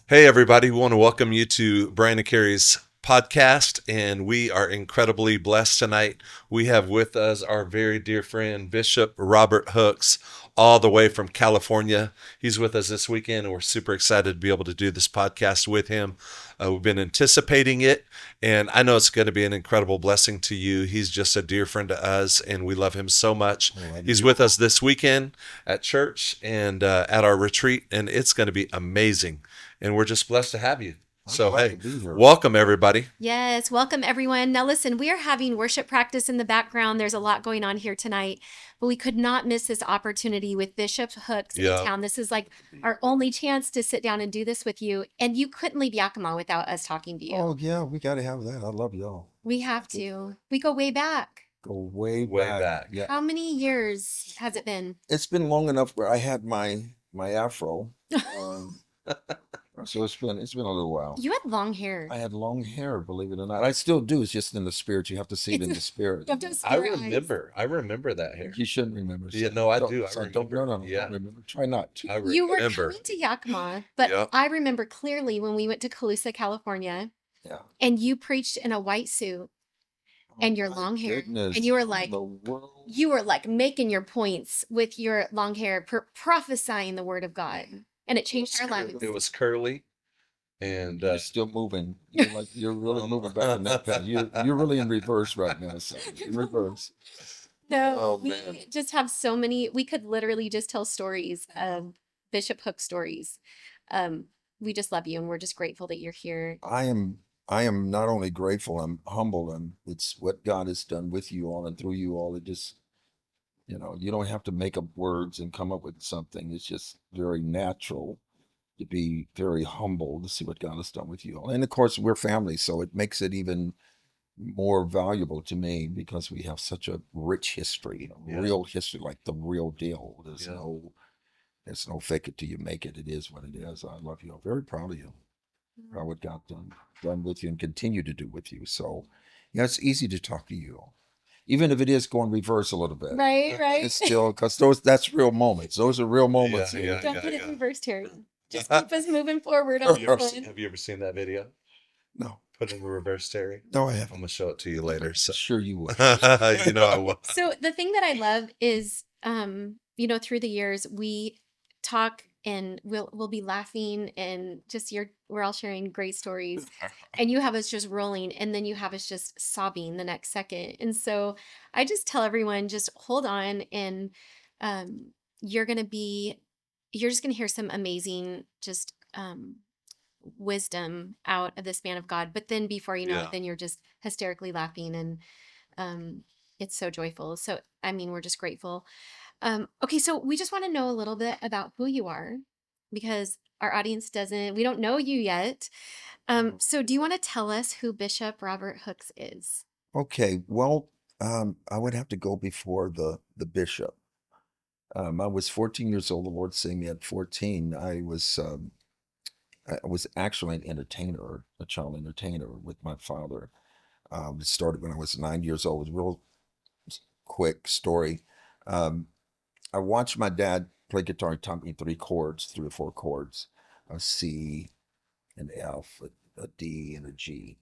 Hey, everybody. We want to welcome you to Brian and Carrie's podcast, and we are incredibly blessed tonight. We have with us our very dear friend, Bishop Robert Hooks, all the way from California. He's with us this weekend, and we're super excited to be able to do this podcast with him. We've been anticipating it, and I know it's going to be an incredible blessing to you. He's just a dear friend to us, and we love him so much. He's with us this weekend at church and at our retreat, and it's going to be amazing. And we're just blessed to have you. So, hey, welcome everybody. Yes, welcome everyone. Now, listen, we are having worship practice in the background. There's a lot going on here tonight, but we could not miss this opportunity with Bishop Hooks in Yeah. town. This is like our only chance to sit down and do this with you. And you couldn't leave Yakima without us talking to you. Oh yeah, we got to have that. I love y'all. We have to. We go way back. Go way Way back. back. Yeah, How many years has it been? it's been long enough where I had my afro. Um, so it's been a little while. You had long hair. I had long hair, believe it or not. I still do. It's just in the spirit. You have to see it in the spirit. You have to have I spirit eyes. remember that hair. You shouldn't remember. Yeah, no, I do. I So remember. don't Yeah. remember. Try not to. I You were remember. coming to Yakima, but Yep. I remember clearly when we went to Colusa, California, Yeah. and you preached in a white suit and your My long hair, goodness, and you were in like, the world. making your points with your long hair, prophesying the word of God, and it changed our lives. It was curly, and You're still moving. You're really moving back in that path. You're really in reverse right now. So in reverse. No, Oh, we man. just have so many. We could literally just tell stories of Bishop Hook stories. Um, we just love you, and we're just grateful that you're here. I am not only grateful, I'm humble, and it's what God has done with you all and through you all. It just, you don't have to make up words and come up with something. It's just very natural to be very humble to see what God has done with you all. And of course, we're family, so it makes it even more valuable to me because we have such a rich history, Yeah. real history, like the real deal. Yeah. There's no fake it till you make it. It is what it is. I love you. I'm very proud of you. Proud what God done with you and continue to do with you. So, yeah, it's easy to talk to you, even if it is going reverse a little bit. Right. It's still because that's real moments. Those are real moments. Yeah, Don't yeah, put it yeah. in reverse, Terry. Just keep us moving forward on this one. Have you ever seen that video? No, Put in the reverse, Terry. no, I I'm haven't. gonna show it to you later. So. Sure, you would. You know I will. So the thing that I love is, through the years we talk and we'll be laughing and just we're all sharing great stories, and you have us just rolling, and then you have us just sobbing the next second. And so I just tell everyone, just hold on, and um, you're gonna be, you're just gonna hear some amazing just wisdom out of this man of God. But then before you know Yeah. it, then you're just hysterically laughing, and um, it's so joyful. So, I mean, we're just grateful. Okay, so we just want to know a little bit about who you are because our audience we don't know you yet. So do you want to tell us who Bishop Robert Hooks is? Okay, well, I would have to go before the bishop. I was 14 years old. The Lord saved me at 14. I was actually an entertainer, a child entertainer with my father. It started when I was 9 years old. It was a real quick story. Um, I watched my dad play guitar. He taught me three or four chords, a C, an F, a D, and a G.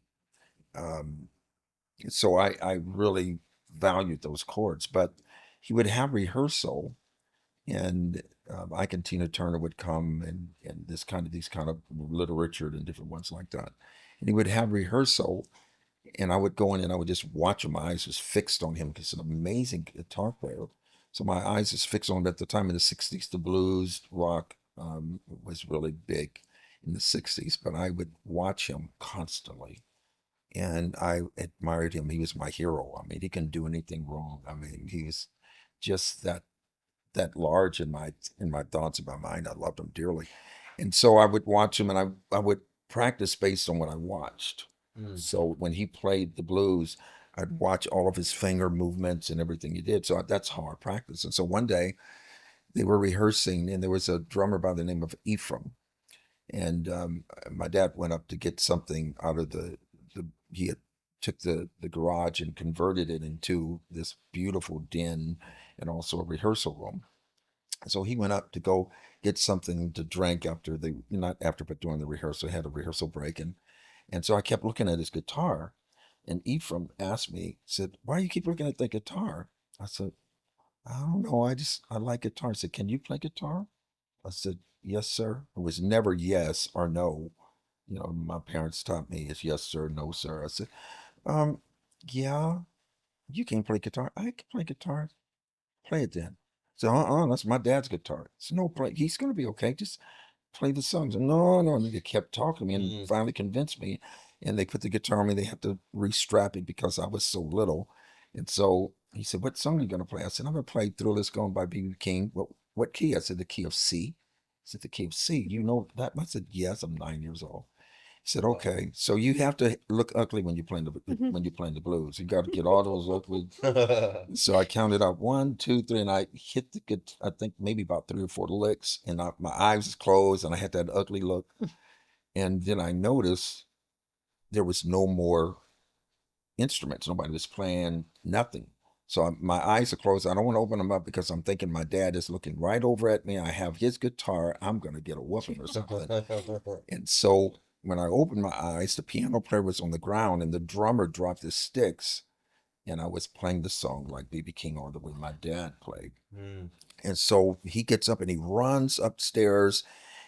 Um, so I really valued those chords. But he would have rehearsal, and Ike and Tina Turner would come, and these kind of Little Richard and different ones like that. And he would have rehearsal, and I would go in and I would just watch him. My eyes was fixed on him because he's an amazing guitar player. So my eyes was fixed on him at the time in the 60s. The blues, rock was really big in the 60s, but I would watch him constantly. And I admired him. He was my hero. I mean, he couldn't do anything wrong. I mean, he was just that large in my thoughts, in my mind. I loved him dearly. And so I would watch him, and I would practice based on what I watched. Mm. So when he played the blues, I'd watch all of his finger movements and everything he did. So that's how I practiced. And so one day they were rehearsing, and there was a drummer by the name of Ephraim. And my dad went up to get something out of he had took the garage and converted it into this beautiful den and also a rehearsal room. So he went up to go get something to drink after the, not after, but during the rehearsal. He had a rehearsal break. And so I kept looking at his guitar. And Ephraim asked me, said, why do you keep looking at the guitar? I said, I don't know. I like guitar. I said, can you play guitar? I said, yes, sir. It was never yes or no. My parents taught me it's yes, sir, no, sir. I said, um, yeah, you can play guitar. I can play guitar. Play it then. So, that's my dad's guitar. So, no, play. He's going to be okay. Just play the songs. No, no. And they kept talking to me and Mm. finally convinced me. And they put the guitar on me. They had to restrap it because I was so little. And so he said, what song are you going to play? I said, I'm going to play Thrillers Gone by B.B. King. What key? I said, the key of C. He said, the key of C. You know that? I said, yes, I'm 9 years old. He said, Wow. okay, so you have to look ugly when you're playing the blues. You got to get all those ugly. So I counted up 1, 2, 3, and I hit the good. I think maybe about 3 or 4 licks, and my eyes was closed, and I had that ugly look. And then I noticed there was no more instruments. Nobody was playing nothing. So my eyes are closed. I don't want to open them up because I'm thinking my dad is looking right over at me. I have his guitar. I'm going to get a whooping or something. And so when I opened my eyes, the piano player was on the ground and the drummer dropped his sticks. And I was playing the song like B.B. King or the way my dad played. Mm. And so he gets up and he runs upstairs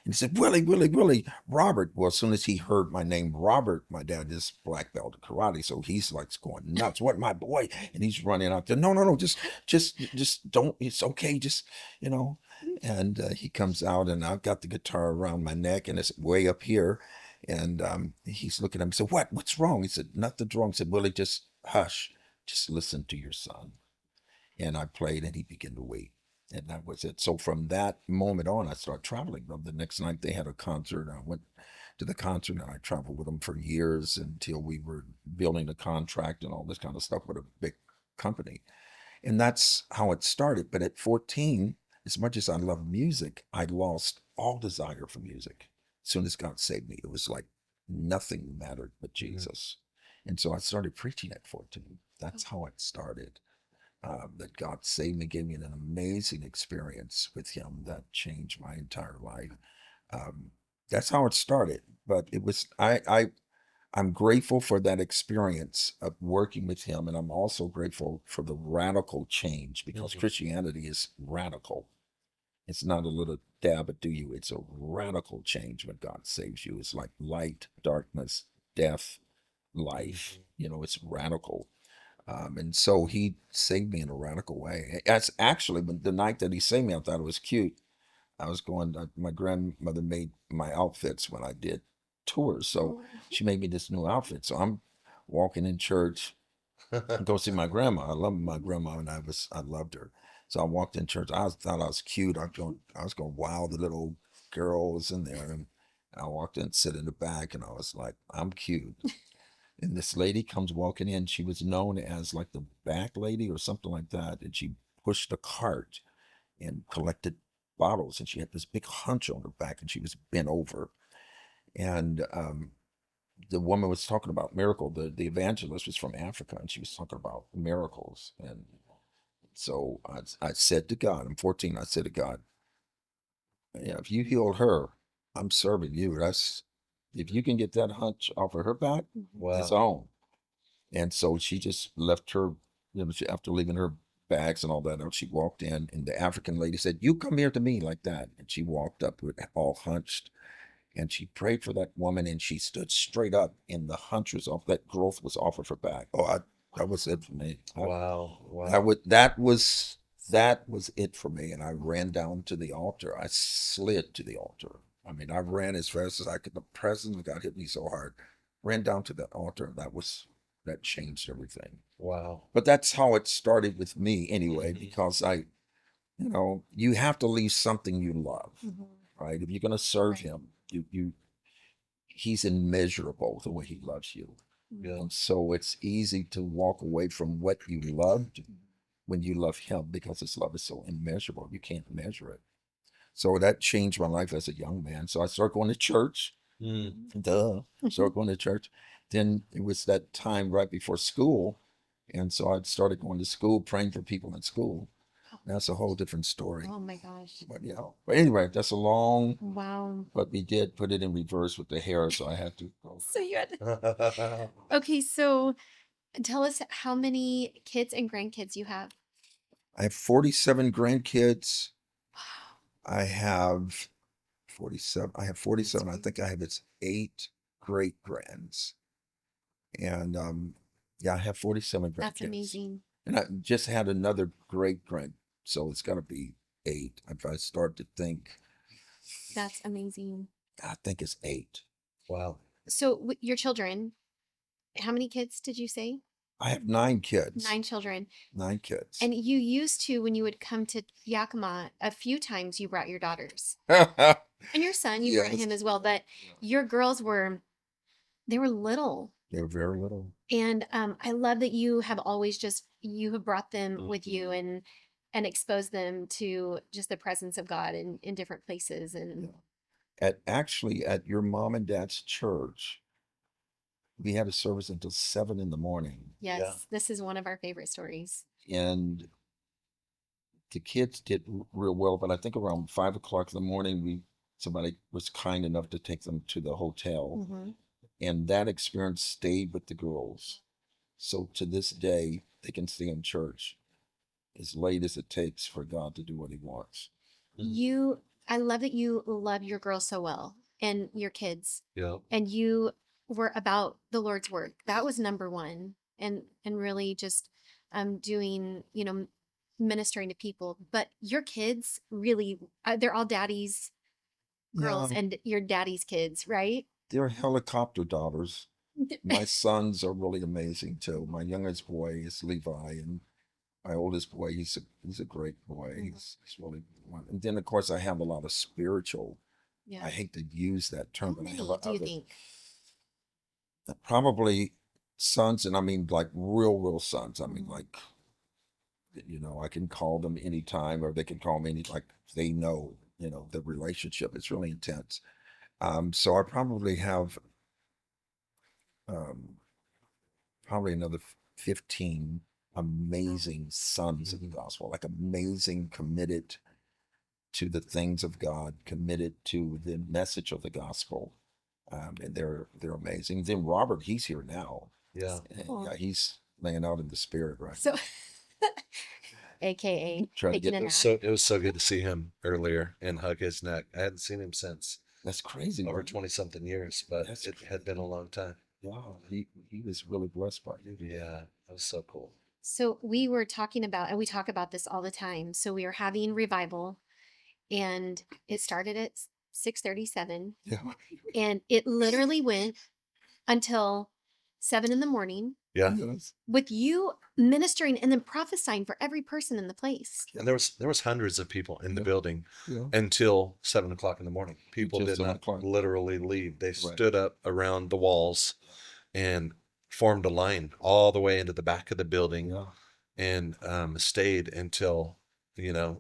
and he said, Willie, Willie, Willie, Robert. Well, as soon as he heard my name, Robert, my dad is black belt in karate. So he's like going nuts. What, my boy? And he's running out there. No, no, no, just don't. It's okay. Just, you know. And he comes out and I've got the guitar around my neck and it's way up here. And he's looking at me. He said, what's wrong? He said, nothing's wrong. He said, Willie, just hush. Just listen to your son. And I played and he began to weep. And that was it. So from that moment on, I started traveling. The next night they had a concert. I went to the concert and I traveled with them for years until we were building a contract and all this kind of stuff with a big company. And that's how it started. But at 14, as much as I love music, I lost all desire for music. As soon as God saved me, it was like nothing mattered but Jesus. And so I started preaching at 14. That's how it started. That God saved me, gave me an amazing experience with Him that changed my entire life. Um, that's how it started. But it was I'm grateful for that experience of working with Him, and I'm also grateful for the radical change because Mhm. Christianity is radical. It's not a little dab it do you. It's a radical change when God saves you. It's like light, darkness, death, life. It's radical. And so he saved me in a radical way. That's actually the night that he saved me, I thought it was cute. I was going, my grandmother made my outfits when I did tours. So she made me this new outfit. So I'm walking in church and go see my grandma. I love my grandma and I loved her. So I walked in church. Thought I was cute. I was going wow the little girls in there. And I walked in, sit in the back, and I was like, I'm cute. And this lady comes walking in. She was known as like the back lady or something like that. And she pushed a cart and collected bottles. And she had this big hunch on her back and she was bent over. And the woman was talking about miracle. The evangelist was from Africa and she was talking about miracles. And so I said to God, I'm 14, I said to God, yeah, if you heal her, I'm serving you. If you can get that hunch off of her back, it's Wow. on. And so she just left her, after leaving her bags and all that out, she walked in, and the African lady said, "You come here to me," like that. And she walked up with all hunched, and she prayed for that woman, and she stood straight up, and the hunch was off. That growth was off of her back. That was it for me. Wow. That Wow. was that was it for me. And I ran down to the altar. I slid to the altar. I mean, I ran as fast as I could. The presence of God hit me so hard. Ran down to the altar. That changed everything. Wow. But that's how it started with me anyway, Mhm. because you have to leave something you love, right? If you're going to serve Right. Him, He's immeasurable the way He loves you. Yeah. And so it's easy to walk away from what you loved when you love Him because His love is so immeasurable. You can't measure it. So that changed my life as a young man. So I started going to church. Mm. Duh. Started going to church. Then it was that time right before school. And so I started going to school, praying for people in school. That's a whole different story. Oh my gosh. But yeah. But anyway, that's a long. Wow. But we did put it in reverse with the hair, so I had to go. So you had. Okay, so tell us how many kids and grandkids you have. I have 47 grandkids. Wow. I have 47. I have 47. I great. think I have it's 8 great grands. And yeah, I have 47 That's grandkids. amazing. And I just had another great grand, so it's got to be 8. If I start to think, That's amazing. I think it's 8. Wow. So your children, how many kids did you say? I have 9 kids. 9 children. 9 kids. And you used to, when you would come to Yakima, a few times you brought your daughters. And your son, you brought Yes. him as well. But your girls they were little. They were very little. And I love that you have always you have brought them with you and exposed them to just the presence of God in different places. And Yeah. At your mom and dad's church, we had a service until 7 in the morning. yes, Yeah. this is one of our favorite stories. And the kids did real well, but I think around 5 o'clock in the morning, somebody was kind enough to take them to the hotel. Mhm. And that experience stayed with the girls. So to this day, they can stay in church as late as it takes for God to do what he wants. I love that you love your girls so well and your kids. Yeah. And you were about the Lord's work. That was number one. And really just doing, ministering to people. But your kids really, they're all daddy's girls Yeah, and your daddy's kids, right? they're helicopter daughters. My sons are really amazing too. My youngest boy is Levi, and my oldest boy, he's a great boy. He's really one. And then of course I have a lot of spiritual. Yeah. I hate to use that term, How but I many have do you other, think? probably sons, and I mean like real sons. I mean Mhm. like, I can call them anytime, or they can call me like they know. The relationship is really intense. So I probably have um, probably another 15 amazing sons of the gospel, like amazing, committed to the things of God, committed to the message of the gospel. And they're amazing. Then Robert, he's here now. Yeah. And, Cool. yeah, he's laying out in the spirit right So, now. AKA Trying to taking get a this. nap. It was so good to see him earlier and hug his neck. I hadn't seen him since That's crazy. over Right? 20 something years, but That's it had been a long time. Wow, he was really blessed by you. Yeah. That was so cool. So we were talking about, and we talk about this all the time. So we were having revival, and it started at 6:37, Yeah. and it literally went until 7 in the morning Yeah. Yes. with you ministering and then prophesying for every person in the place. And there was hundreds of people in the Yeah. building Yeah. until 7 o'clock in the morning. People Until did 7 not o'clock. literally leave. They Right. stood up around the walls and formed a line all the way into the back of the building Yeah. and stayed until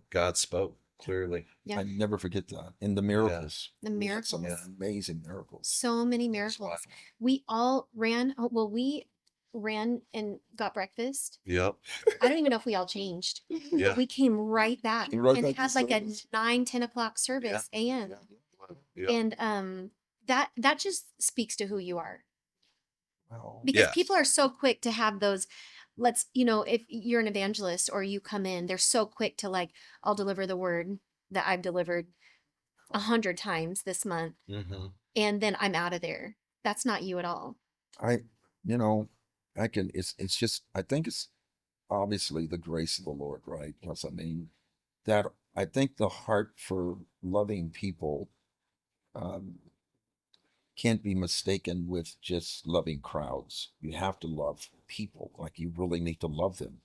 God spoke clearly. Yeah. I never forget that. And the miracles. The We had some miracles. amazing miracles. So many miracles. We all ran. Oh, well, we ran and got breakfast. Yep. I don't even know if we all changed. Yeah. We came right back Came right and back to had like a service. 9, 10 o'clock service a.m. Yeah. And that just speaks to who you are. Wow. Because Yeah. people are so quick to have those, if you're an evangelist or you come in, they're so quick to like, I'll deliver the word that I've delivered 100 times this month, Mm-hmm. and then I'm out of there. That's not you at all. I, it's just, I think it's obviously the grace of the Lord, right? Because I mean, I think the heart for loving people um, can't be mistaken with just loving crowds. You have to love people, like you really need to love them.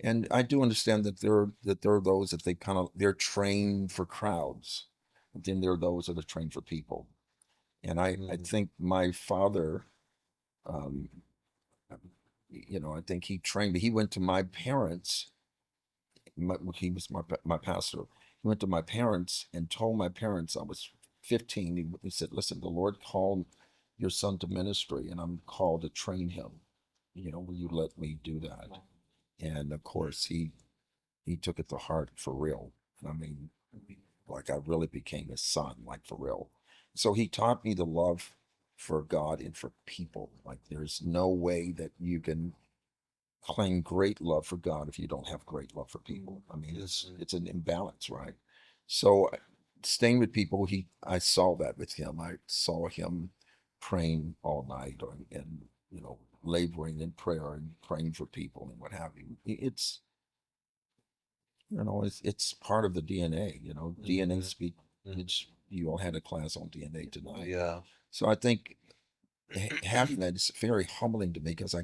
And I do understand that there are those that they're trained for crowds, but then there are those that are trained for people. And I think my father, um, I think he went to my parents. He was my pastor. He went to my parents and told my parents, I was 15. He said, "Listen, the Lord called your son to ministry, and I'm called to train him. Will you let me do that?" And of course, he took it to heart for real. And I mean, like I really became his son, like for real. So he taught me the love for God and for people. Like there's no way that you can claim great love for God if you don't have great love for people. I mean, it's an imbalance, right? So staying with people, I saw that with him. I saw him praying all night and laboring in prayer and praying for people and what have you. It's it's part of the DNA. DNA speak. It's You all had a class on DNA tonight. Yeah. So I think having that is very humbling to me because I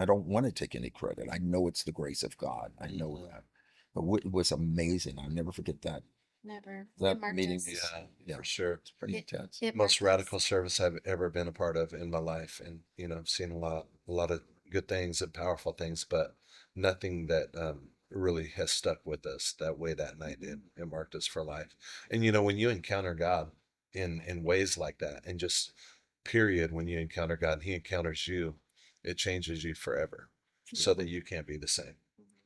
don't want to take any credit. I know it's the grace of God. I know that. But it was amazing. I'll never forget that. Never. It That marked meeting us. was, Yeah, for sure. it's pretty It intense. it Most marked radical us. service I've ever been a part of in my life, and I've seen a lot of good things and powerful things, but nothing that really has stuck with us that way that night. It marked us for life. And when you encounter God in ways like that, and just period, when you encounter God and He encounters you, it changes you forever, so that you can't be the same.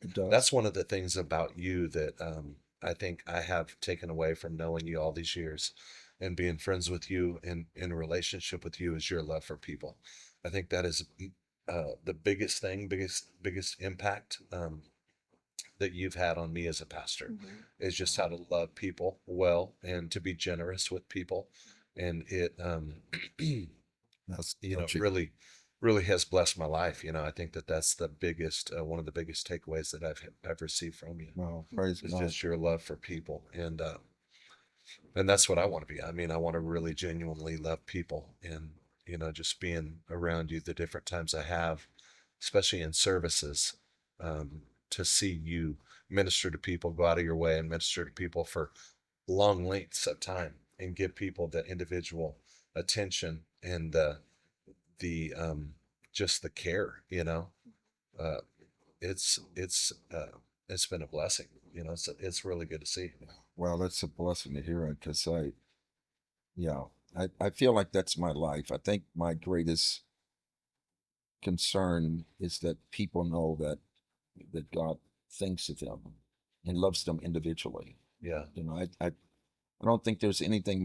It does. That's one of the things about you that I think I have taken away from knowing you all these years and being friends with you and in a relationship with you, is your love for people. I think that is the biggest thing, biggest impact that you've had on me as a pastor, is just how to love people well and to be generous with people. And it That's so true. really has blessed my life. I think that that's the biggest one of the biggest takeaways that I've received from you, Well, praise is God. just your love for people. And that's what I want to be. I mean, I want to really genuinely love people, and just being around you the different times I have, especially in services, to see you minister to people, go out of your way and minister to people for long lengths of time, and give people the individual attention and the just the care. Uh, it's been a blessing. It's really good to see. Well, that's a blessing to hear it because yeah, I feel like that's my life. I think my greatest concern is that people know that God thinks of them and loves them individually. Yeah. I don't think there's anything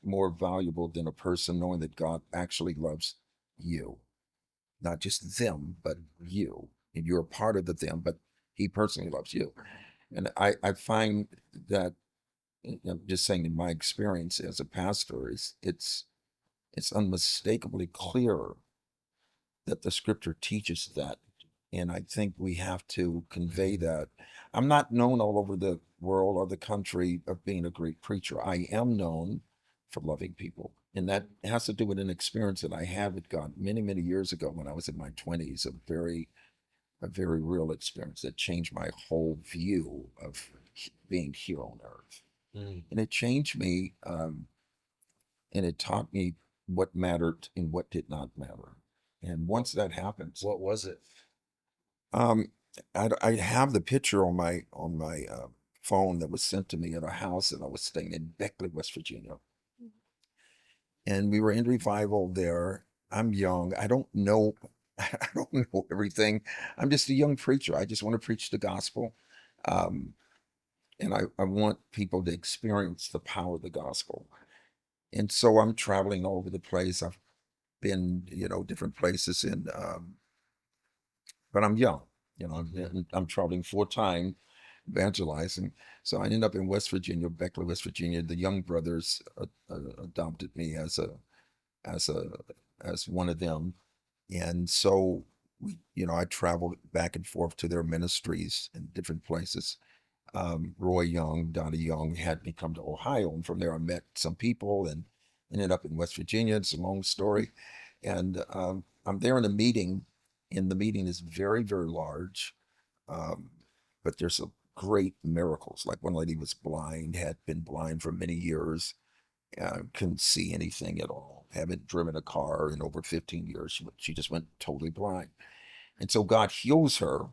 more valuable than a person knowing that God actually loves you, not just them, but you, and you're a part of the them, but He personally loves you. And I find that, I'm just saying, in my experience as a pastor, is it's unmistakably clear that the Scripture teaches that. And I think we have to convey that. I'm not known all over the world or the country of being a great preacher. I am known for loving people. And that has to do with an experience that I had with God many, many years ago when I was in my 20s, a very real experience that changed my whole view of being here on earth. Mm. And it changed me, and it taught me what mattered and what did not matter. And once that happens, What was it? Um, I have the picture on my phone that was sent to me at a house that I was staying in Beckley, West Virginia, and we were in revival there. I'm young. I don't know. I don't know everything. I'm just a young preacher. I just want to preach the gospel, um, and I want people to experience the power of the gospel. And so I'm traveling all over the place. I've been, different places, but I'm young. I'm traveling full time, evangelizing. So I ended up in West Virginia, Beckley, West Virginia. The Young brothers adopted me as a as one of them, and so I traveled back and forth to their ministries in different places. Roy Young, Donnie Young had me come to Ohio, and from there I met some people and ended up in West Virginia. It's a long story, and I'm there in a meeting, and the meeting is very, very large, um, but there's some great miracles. Like one lady was blind, had been blind for many years, couldn't see anything at all, haven't driven a car in over 15 years. She just went totally blind. And so God heals her.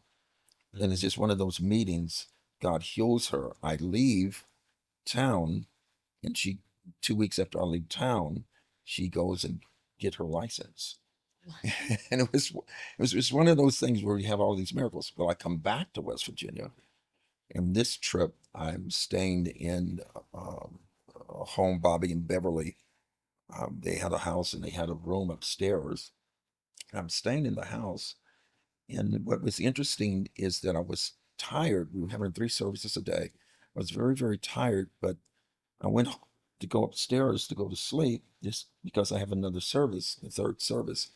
And it's just one of those meetings. God heals her. I leave town, and 2 weeks after I leave town, she goes and get her license. And it was just one of those things where you have all these miracles. Well, I come back to West Virginia, And this trip, I'm staying in a home, Bobby and Beverly. They had a house and they had a room upstairs. And I'm staying in the house. And what was interesting is that I was tired. We were having 3 services a day. I was very, very tired, but I went to go upstairs to go to sleep just because I have another service, the third service.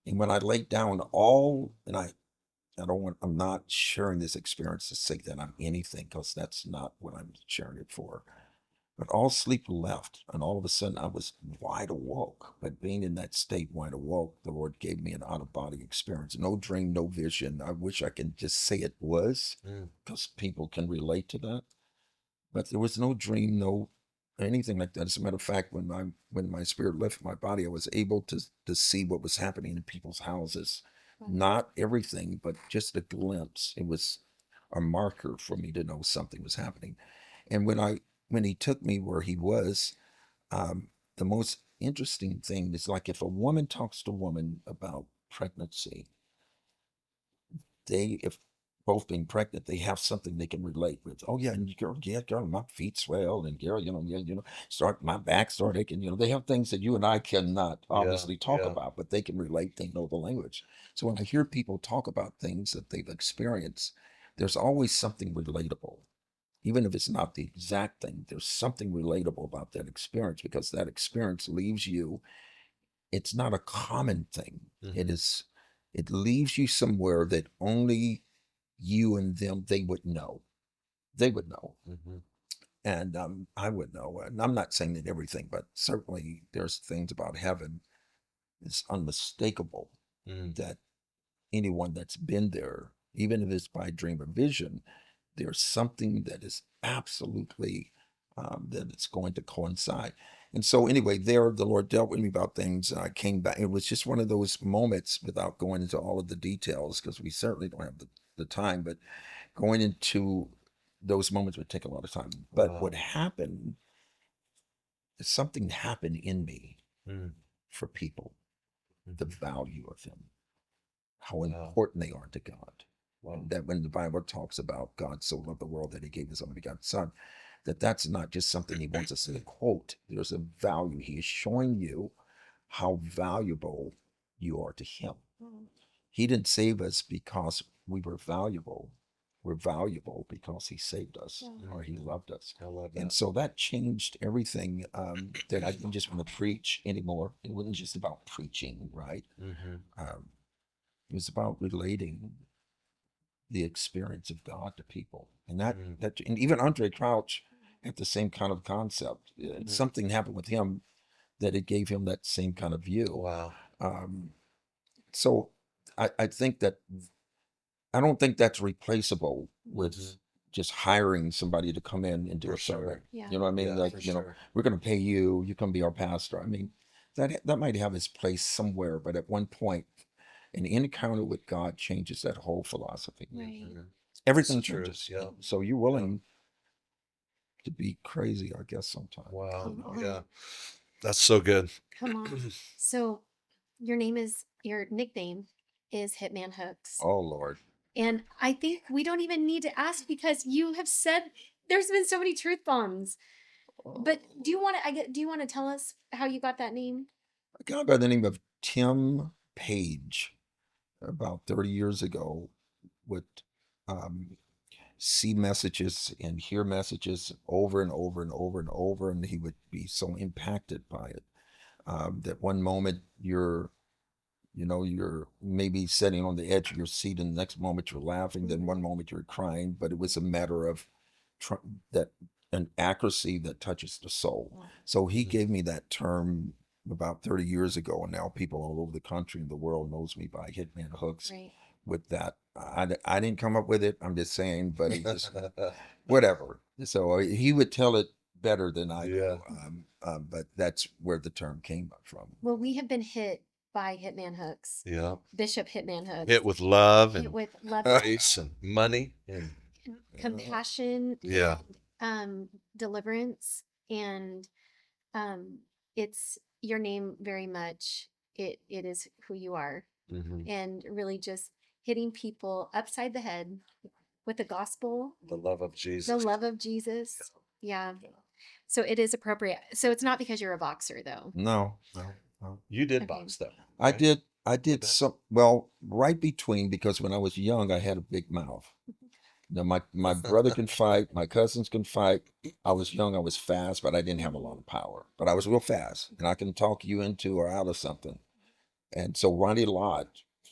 And when I laid down, I'm not sharing this experience to say that I'm anything, because that's not what I'm sharing it for. But all sleep left, and all of a sudden I was wide awoke. But being in that state, wide awoke, the Lord gave me an out of body experience. No dream, no vision. I wish I could just say it was, because people can relate to that. But there was no dream, no anything like that. As a matter of fact, when my spirit left my body, I was able to see what was happening in people's houses. Wow. Not everything, but just a glimpse. It was a marker for me to know something was happening. And when he took me where he was, the most interesting thing is, like, if a woman talks to a woman about pregnancy, if both being pregnant, they have something they can relate with. Oh yeah, and girl, yeah, girl, my feet swell, and girl, yeah, start my back start aching. They have things that you and I cannot Yeah, obviously talk yeah. about, but they can relate. They know the language. So when I hear people talk about things that they've experienced, there's always something relatable. Even if it's not the exact thing, there's something relatable about that experience, because that experience leaves you. It's not a common thing. Mhm. It leaves you somewhere that only you and them, they would know. They would know. Mhm. And I would know. And I'm not saying that everything, but certainly there's things about heaven. It's unmistakable Mm. that anyone that's been there, even if it's by dream or vision, there's something that is absolutely that it's going to coincide. And so, anyway, there the Lord dealt with me about things, and I came back. It was just one of those moments, without going into all of the details, because we certainly don't have the time. But going into those moments would take a lot of time. But Wow. what happened is something happened in me Mm. for people, the Mhm. value of them, how Wow. important they are to God. Wow. And that when the Bible talks about God so loved the world that he gave his only begotten son, that's not just something he wants us to quote. There's a value. He is showing you how valuable you are to him. He didn't save us because we were valuable. We're valuable because he saved us, Yeah. or he loved us. I love And that. so that changed everything, that I didn't just want to preach anymore. It wasn't just about preaching, right? Mhm. It was about relating the experience of God to people. And Mm. and even Andre Crouch had the same kind of concept. Mhm. Something happened with him that it gave him that same kind of view. Wow. Um, so I think that I don't think that's replaceable Mhm. with just hiring somebody to come in and do For a sermon. sure. Yeah. You know what I mean? Yeah, Like, for sure. we're going to pay you. You come be our pastor. I mean, that might have its place somewhere, but at one point, an encounter with God changes that whole philosophy. Right. Mhm. Everything It's true. changes. Yeah. So you're Yeah. willing to be crazy, I guess, sometimes. Wow. Come on. Yeah. That's so good. Come on. So your nickname is Hitman Hooks. Oh Lord. And I think we don't even need to ask, because you have said there's been so many truth bombs. But do you want to tell us how you got that name? A guy by the name of Tim Page, about 30 years ago, would um, see messages and hear messages over and over and over and over, and he would be so impacted by it, that one moment you're maybe sitting on the edge of your seat, and the next moment you're laughing, then one moment you're crying, but it was a matter of tr- that an accuracy that touches the soul. Wow. So he Mhm. gave me that term about 30 years ago, and now people all over the country and the world knows me by Hitman Hooks. Right. With that, I didn't come up with it. I'm just saying, but it just whatever. So he would tell it better than I Yeah. do. But that's where the term came from. Well, we have been hit by Hitman Hooks. Yeah. Bishop Hitman Hooks. Hit with love Hit and with love, grace and money and compassion, yeah. deliverance, and um, it's your name very much. It is who you are, Mhm. and really just hitting people upside the head with the gospel, The love of the Jesus. love of Jesus. Yeah. So it is appropriate. So it's not because you're a boxer, though. No, no, no. You did Okay. box though, I right? did. I Way did back. some. Well, right between, because when I was young, I had a big mouth. Now my brother can fight, my cousins can fight. I was young, I was fast, but I didn't have a lot of power. But I was real fast, and I can talk you into or out of something. And so Ronnie Lott,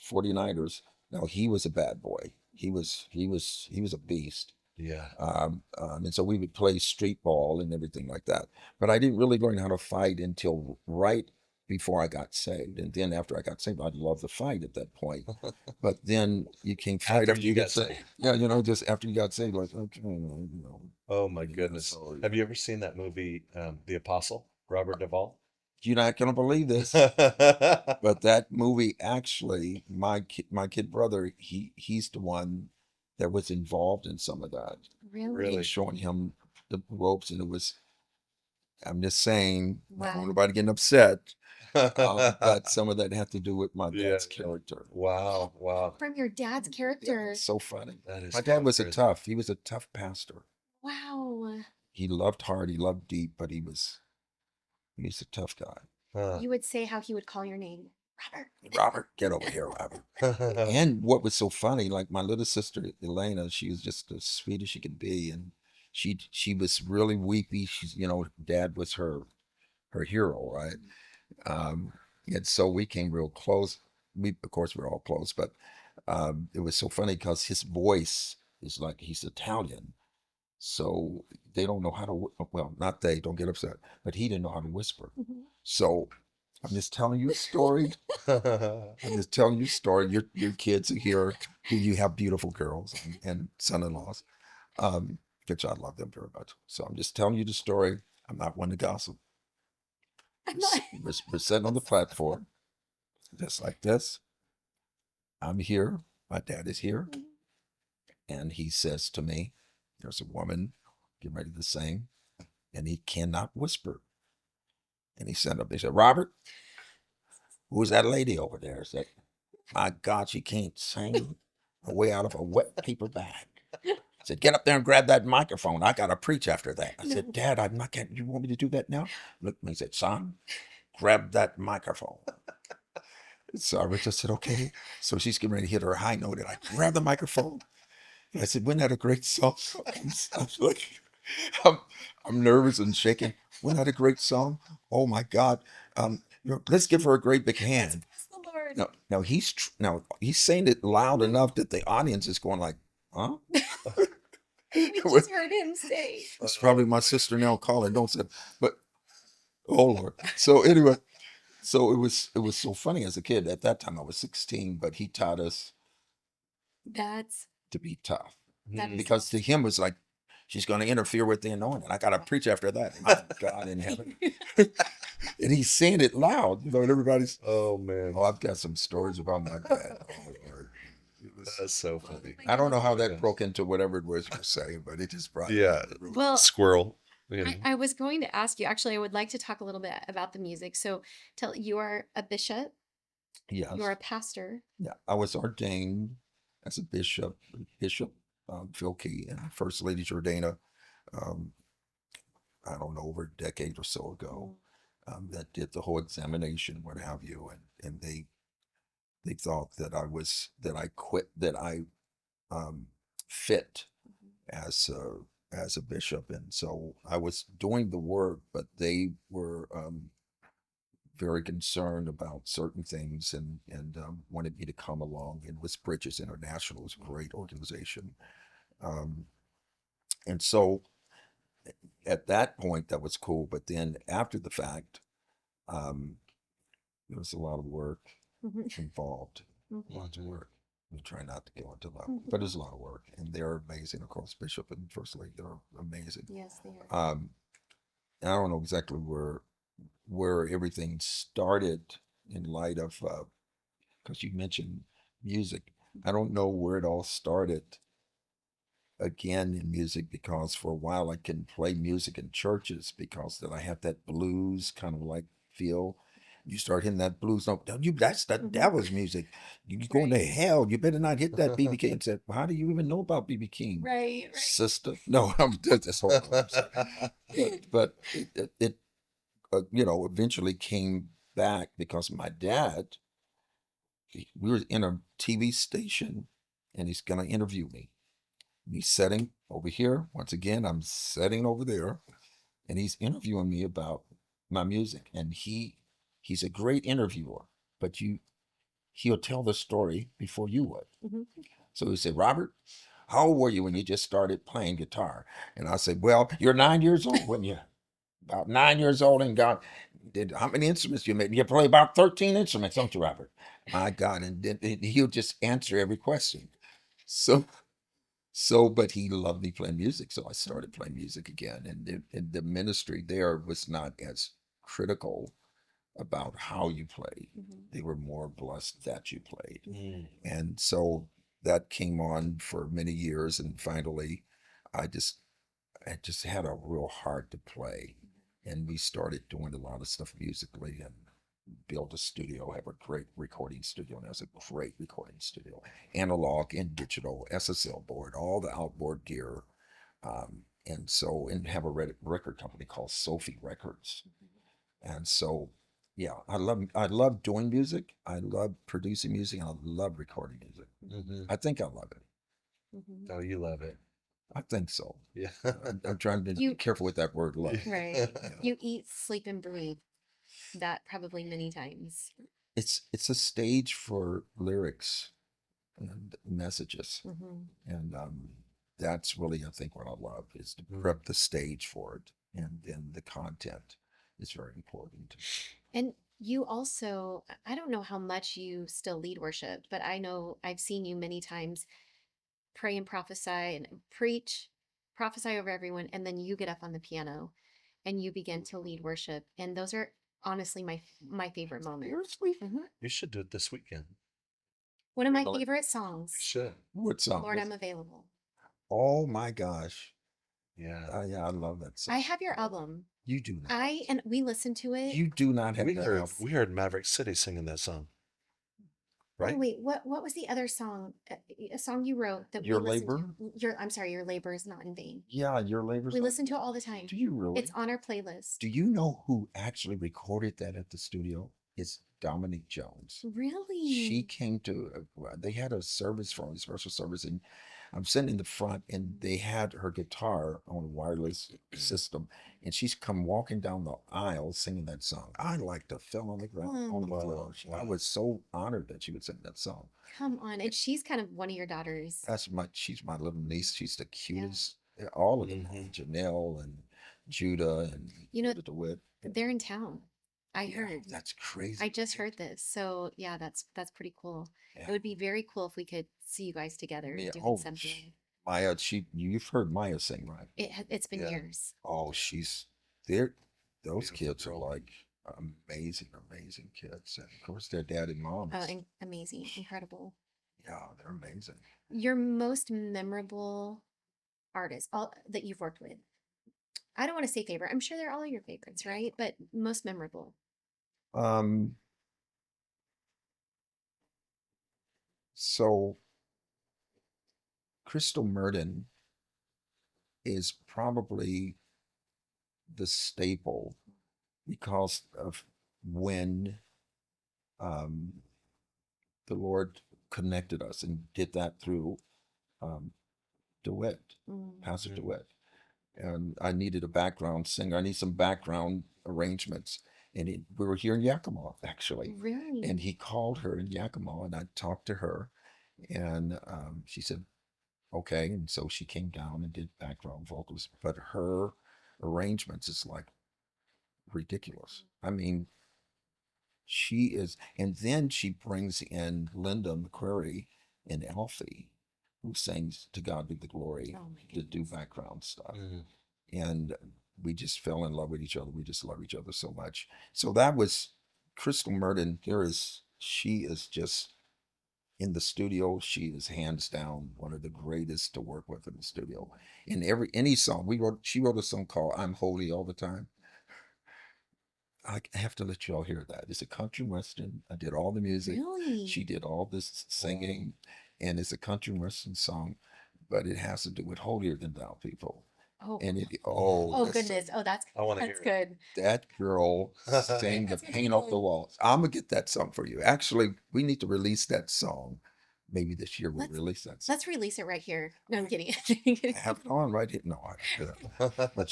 49ers, now he was a bad boy. He was a beast. Yeah. And so we would play street ball and everything like that. But I didn't really learn how to fight until right before I got saved. And then after I got saved, I'd love to fight at that point. But then you can't fight after you get saved. Yeah, just after you got saved, like, okay, Oh my goodness. so Have you ever seen that movie, The Apostle, Robert Duvall? you're not gonna believe this. Really? But that movie, actually, my kid brother, he's the one that was involved in some of that. Really? Showing him the ropes, and it was. I'm just saying, I don't want Wow. anybody getting upset, but some of that had to do with my Yeah, dad's yeah. character. Wow, wow. From your dad's character. It's so funny. That is My dad so was crazy. he was a tough pastor. Wow. He loved hard, he loved deep, but he was a tough guy. Huh. You would say how he would call your name, Robert. Robert, get over here, Robert. And what was so funny, like my little sister Elena, she was just as sweet as she could be, and she was really weepy. She's, dad was her hero, right? And so we came real close. We, of course, we're all close, but it was so funny because his voice is like, he's Italian, so they don't know how to. Well, not they. Don't get upset, but he didn't know how to whisper. Mhm. So I'm just telling you a story. I'm just telling you a story. Your kids are here. You have beautiful girls and son-in-laws, which I love them very much. So I'm just telling you the story. I'm not one to gossip. I'm not. We're sitting on the platform, just like this. I'm here. My dad is here, and he says to me, "There's a woman getting ready to sing," and he cannot whisper. And he said up. He said, "Robert, who's that lady over there?" I said, "My God, she can't sing her way out of a wet paper bag." I said, "Get up there and grab that microphone. I got to preach after that." I said, No. "Dad, I'm not getting, you want me to do that now?" Look at me and said, "Son, grab that microphone." So I just said, "Okay." So she's getting ready to hit her high note, and I grabbed the microphone. And I said, "Wasn't that a great song?" I'm like, I'm, I'm nervous and shaking. Wasn't that a great song? Oh my God. Let's give her a great big hand. Bless the Lord. Now he's saying it loud enough that the audience is going like, huh? We just heard him say. It's probably my sister now calling. Don't say, but oh Lord. So anyway, so it was so funny as a kid. At that time I was 16, but he taught us That's to be tough, that is because to him it was like, she's going to interfere with the anointing. I got to preach after that. My God in heaven. And he's saying it loud, and everybody's. Oh man, Oh, I've got some stories about my dad. Oh Lord. that's so funny. I don't know how that Yeah. broke into whatever it was you were saying, but it just brought. Yeah, well. squirrel. You know. I was going to ask you. Actually, I would like to talk a little bit about the music. So, tell you are a bishop. Yes. You are a pastor. Yeah, I was ordained as a bishop, Phil Key, and First Lady Jordana. Um, I don't know, over a decade or so ago, that did the whole examination, what have you, and they thought that I fit as a bishop, and so I was doing the work, but they were very concerned about certain things, and wanted me to come along. And with Bridges International, was a great organization, um, and so at that point that was cool. But then after the fact, um, there was a lot of work Mhm. involved, Mhm. lots of work. We try not to go into that, Mhm. but there's a lot of work, and they're amazing. Of course, Bishop and First Lady, they're amazing. Yes, they are. And I don't know exactly where everything started in light of, because you mentioned music. I don't know where it all started again in music, because for a while I couldn't play music in churches because that I have that blues kind of like feel. You start hitting that blues note. That's the Mhm. devil's music. You going to Right. hell. You better not hit that BB King. I said, well, how do you even know about BB King, Right. sister? No, that's whole. But it eventually came back because my dad, we were in a TV station and he's going to interview me. And he's sitting over here. Once again, I'm sitting over there and he's interviewing me about my music. And he's a great interviewer, but he'll tell the story before you would. Mm-hmm. So he said, Robert, how old were you when you just started playing guitar? And I said, well, you're 9 years old when you about 9 years old and got did how many instruments you made? You play about 13 instruments, don't you, Robert? My God, and then he'll just answer every question. So but he loved me playing music, so I started playing music again. And the ministry there was not as critical about how you played. Mm-hmm. They were more blessed that you played. Mm. And so that came on for many years. And finally, I just had a real heart to play. And we started doing a lot of stuff musically and built a studio, have a great recording studio. And that's a great recording studio, analog and digital, SSL board, all the outboard gear. And have a record company called Sophie Records. And so, yeah, I love doing music. I love producing music. And I love recording music. Mm-hmm. I think I love it. Mm-hmm. Oh, you love it. I think so. Yeah. I'm trying to be You careful with that word love. right. You eat, sleep, and breathe that probably many times. It's a stage for lyrics and messages, Mm-hmm. and that's really I think what I love is to Mm. prep the stage for it, and then the content is very important. And you also, I don't know how much you still lead worship, but I know I've seen you many times pray and prophesy and preach, prophesy over everyone, and then you get up on the piano and you begin to lead worship. And those are honestly my favorite moments. Seriously? Mhm. You should do it this weekend. One of my Really? favorite You songs, should. What song? Lord, I'm available. Oh my gosh! Yeah. Yeah, I love that song. I have your album. You do not. And we listened to it. You do not have We that heard album. we heard Maverick City singing that song. Oh Right? wait, what was the other song? A song you wrote that Your we listened labor? to. I'm sorry, your labor is not in vain. Yeah, your labor's. We listen to it all the time. Do you really? It's on our playlist. Do you know who actually recorded that at the studio? It's Dominique Jones. Really? She came to, they had a service for a special service, and I'm sitting in the front, and they had her guitar on a wireless system, and she's come walking down the aisle singing that song. I like to fell on the ground, on the Wow, floor. I wow. was so honored that she would sing that song. Come on. And she's kind of one of your daughters. She's my little niece. She's the cutest. All of them, Mhm. Janelle and Judah and You know, Judah DeWitt. they're in town. I Yeah, heard. that's crazy. I just heard this. So yeah, that's pretty cool. Yeah. It would be very cool if we could see you guys together Yeah, doing something. Maya, you've heard Maya sing, right? It's been Yeah. years. Oh, those Beautiful kids are girl. like amazing, amazing kids. And of course, their dad and mom. Amazing, incredible. Yeah, they're amazing. Your most memorable artist, all that you've worked with. I don't want to say favorite. I'm sure they're all your favorites, right? But most memorable. Um, so Crystal Murden is probably the staple because of when um, the Lord connected us and did that through um, DeWitt, Pastor Mhm. DeWitt. And I needed a background singer. I need some background arrangements. And we were here in Yakima, actually. Really? And he called her in Yakima, and I talked to her. And she said, okay. And so she came down and did background vocals. But her arrangements is like ridiculous. I mean, she is, and then she brings in Linda McCrary and Alfie, who sings "To God Be the Glory" Oh my to do goodness. background stuff. Mhm. And we just fell in love with each other. We just love each other so much. So that was Crystal Murden. She is just in the studio. She is hands down one of the greatest to work with in the studio. In any song she wrote a song called "I'm Holy All the Time." I have to let you all hear that. It's a country western. I did all the music. She Really? did all this Wow. singing, and it's a country western song, but it has to do with holier than thou people. Oh, And it, Mm. oh, oh that's goodness. Oh, I want to that's hear good. that girl sang the That's paint off the good. walls. I'm gonna get that song for you. Actually, we need to release that song. Maybe this year we'll Let's release that song. let's release it right here. No, I'm kidding. I have it on right here. No, but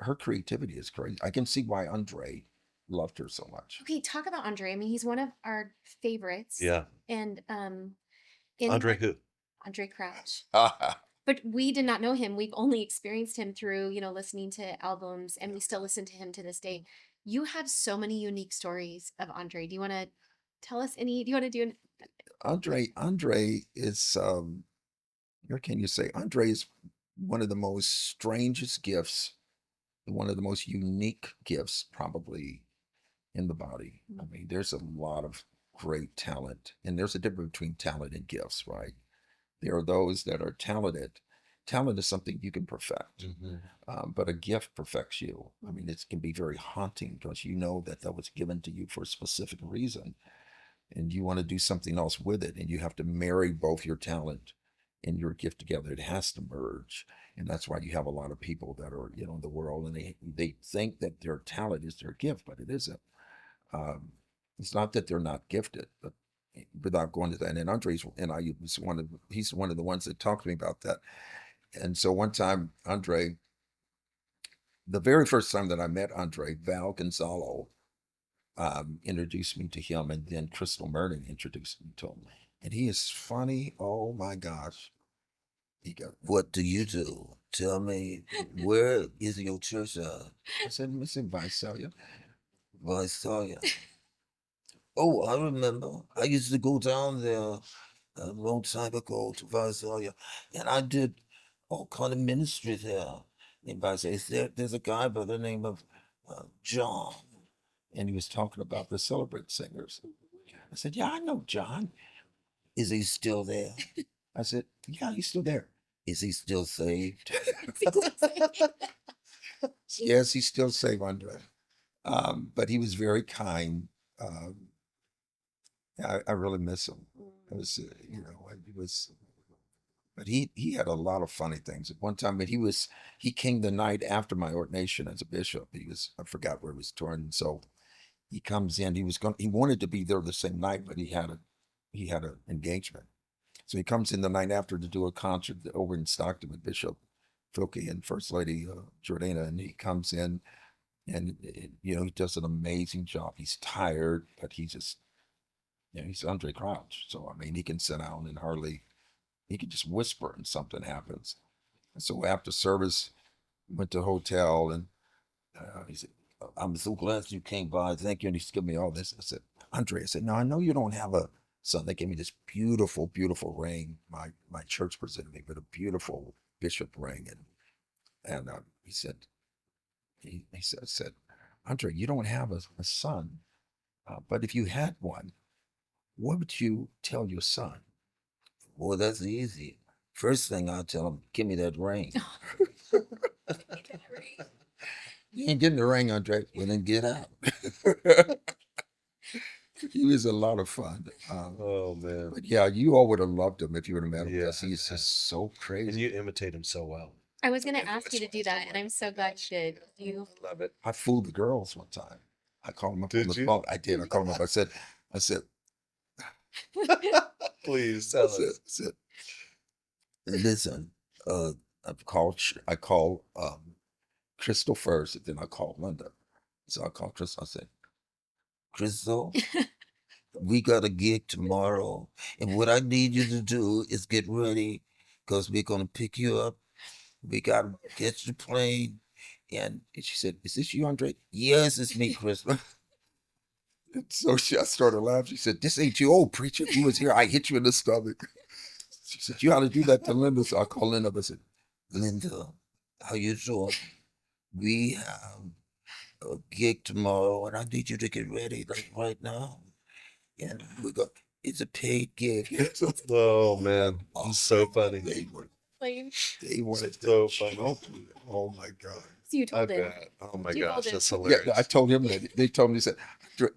her creativity is crazy. I can see why Andre loved her so much. Okay, talk about Andre. I mean, he's one of our favorites, Yeah. and in Andre who? Andre Crouch. Ah, But we did not know him. We've only experienced him through, listening to albums, and we still listen to him to this day. You have so many unique stories of Andre. Do you want to tell us any? Do you want to do an? Andre is what can you say? Andre is one of the most strangest gifts, one of the most unique gifts probably in the body. I mean, there's a lot of great talent, and there's a difference between talent and gifts, right? There are those that are talented. Talent is something you can perfect, Hmm. but a gift perfects you. I mean, it can be very haunting because you know that that was given to you for a specific reason, and you want to do something else with it, and you have to marry both your talent and your gift together. It has to merge, and that's why you have a lot of people that are, in the world, and they think that their talent is their gift, but it isn't. Um, it's not that they're not gifted, but without going to that, and Andre's and I was he's one of the ones that talked to me about that. And so one time, Andre, the very first time that I met Andre, Val Gonzalo introduced me to him, and then Crystal Merton introduced me to him. And he is funny. Oh my gosh. He goes, "What do you do? Tell me, where is your church at?" I said, "It's in Visalia." Visalia. Oh, I remember. I used to go down there a long time ago to Visalia, and I did all kind of ministry there. In Visalia, there's a guy by the name of John, and he was talking about the Celebrate Singers. I said, "Yeah, I know John. Is he still there?" I said, "Yeah, he's still there. Is he still saved?" Yes, he's still saved, Andre. But he was very kind. Um, I really miss him. It was, he was, but he had a lot of funny things. At one time, but he came the night after my ordination as a bishop. I forgot where he was touring, and so he comes in. He wanted to be there the same night, but he had an engagement. So he comes in the night after to do a concert over in Stockton with Bishop Filkey and First Lady Jordana, and he comes in and he does an amazing job. He's tired, but he's Andre Crouch, so I mean he can sit down and he can just whisper and something happens. And so after service, went to the hotel and he said, "I'm so glad you came by. Thank you." And he's giving me all this. I said, "Andre," I said, "now I know you don't have a son." They gave me this beautiful, beautiful ring. My church presented me with a beautiful bishop ring, and he said, "Andre, you don't have a son, but if you had one, what would you tell your son?" "Well, that's easy. First thing I'll tell him, give me that ring." "You ain't getting the ring, Andre." "Well, then get out." He was a lot of fun. Oh man. But yeah, you all would have loved him if you would have met him Yeah. because he's just so And crazy. you imitate him so well. I was going to ask you to do that, and I'm so glad you did. You Love it. I fooled the girls one time. I called them up on Did the you? phone. I did. I called them up. I said, Please I tell said, us. I said, "Listen, I called Crystal first, and then I called Linda. So I called Crystal. I said, Crystal, we got a gig tomorrow, and what I need you to do is get ready because we're gonna pick you up. We gotta get the plane." And she said, "Is this you, Andre?" "Yes, it's me, Crystal." And so I started laughing. She said, "This ain't you, old preacher. If you was here, I hit you in the stomach." She said, "You ought to do that to Linda." So I called Linda up. I said, "Linda, how you doing? We have a gig tomorrow, and I need you to get ready like right now. And it's a paid gig." Oh man, it's so funny. They were Explain. They wanted So to funny. choke me. Oh my God. So you I told him. bet. Oh my You told gosh, him. that's Yeah, hilarious. I told him that. They told me, they said,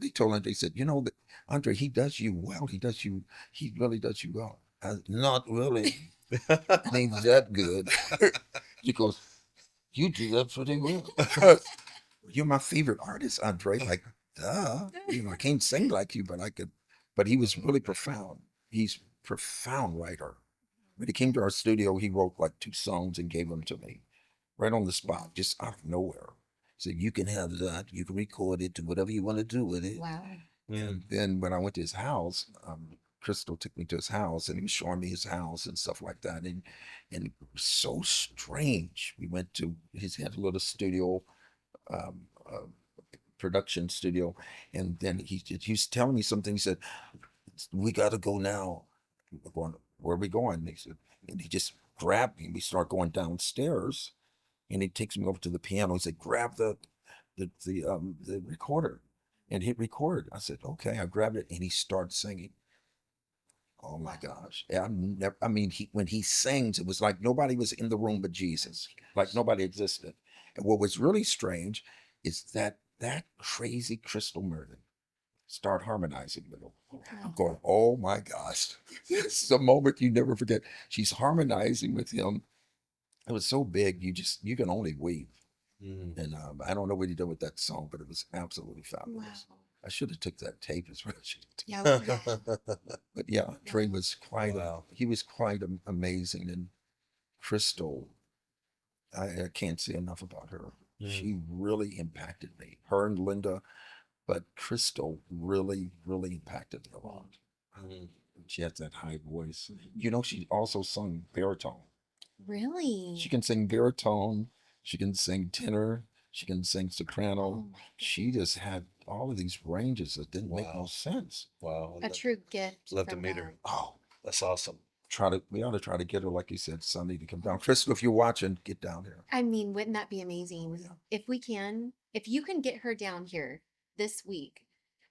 they told him, they said, you know, that Andre, he does you well. He really does you well. Not really. Ain't that good. He goes, you do that pretty well. You're my favorite artist, Andre. Like, duh. You know, I can't sing like you, but I could. But he was really profound. He's a profound writer. When he came to our studio, he wrote like 2 songs and gave them to me right on the spot, just out of nowhere. He said, you can have that. You can record it, do whatever you want to do with it. Wow. And then when I went to his house, Crystal took me to his house and he was showing me his house and stuff like that. And it was so strange. We went to his, he had a little studio, um, uh, production studio. And then he was telling me something. He said, we got to go now. We're going, where are we going? He said, and he just grabbed me. We start going downstairs and he takes me over to the piano. He said, grab the recorder and hit record. I said, okay. I grabbed it and he started singing. Oh my gosh. Yeah, I mean, when he sings, it was like nobody was in the room but Jesus, like nobody existed. And what was really strange is that crazy Crystal Merton start harmonizing with him. I'm going, oh my gosh. It's a moment you never forget. She's harmonizing with him. It was so big, you can only weep. Mm. And I don't know what he did with that song, but it was absolutely fabulous. Wow. I should have took that tape as well. Yeah. But yeah, Trey was quite Wow. he was quite amazing. And Crystal, I can't say enough about her. She really impacted me. Her and Linda, but Crystal really, really impacted me a lot. Mm. She has that high voice. You know, she also sung baritone. Really? She can sing baritone. She can sing tenor. She can sing soprano. Oh my She just had all of these ranges that didn't make no Wow. sense. Wow. A true gift. Love to from meet God. her. Oh, That's awesome. we ought to try to get her, like you said, Sunday to come down. Crystal, if you're watching, get down here. I mean, wouldn't that be amazing? Yeah. If you can get her down here this week,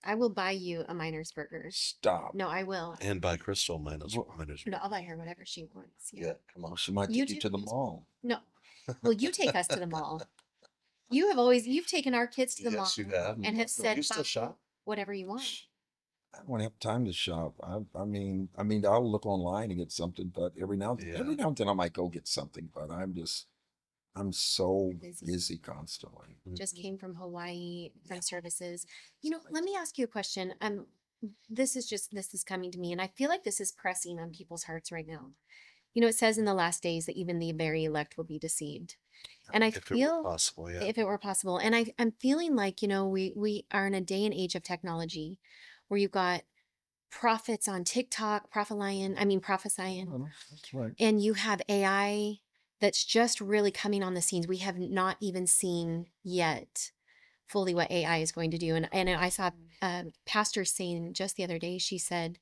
I will buy you a Miner's Burgers. Stop. No, I will. And by Crystal minus Well, minus. No, I'll buy her whatever she wants. Yeah, come on. She might You take you too. to the mall. No. Well, you take us to the mall. You've taken our kids to the mall Yes, you have. and have said, You still "Buy shop? whatever you want." I don't have time to shop. I mean, I'll look online and get something, but every now Yeah. and then I might go get something. But I'm so Busy. busy constantly. Just came from Hawaii from services. Let me ask you a question. This is coming to me, and I feel like this is pressing on people's hearts right now. It says in the last days that even the very elect will be deceived. And I If it were feel possible, yeah. if it were possible. And I'm feeling like, we are in a day and age of technology where you've got prophets on TikTok, prophesying, Oh, that's right. and you have AI that's just really coming on the scenes. We have not even seen yet fully what AI is going to do. And I saw a pastor saying just the other day, she said,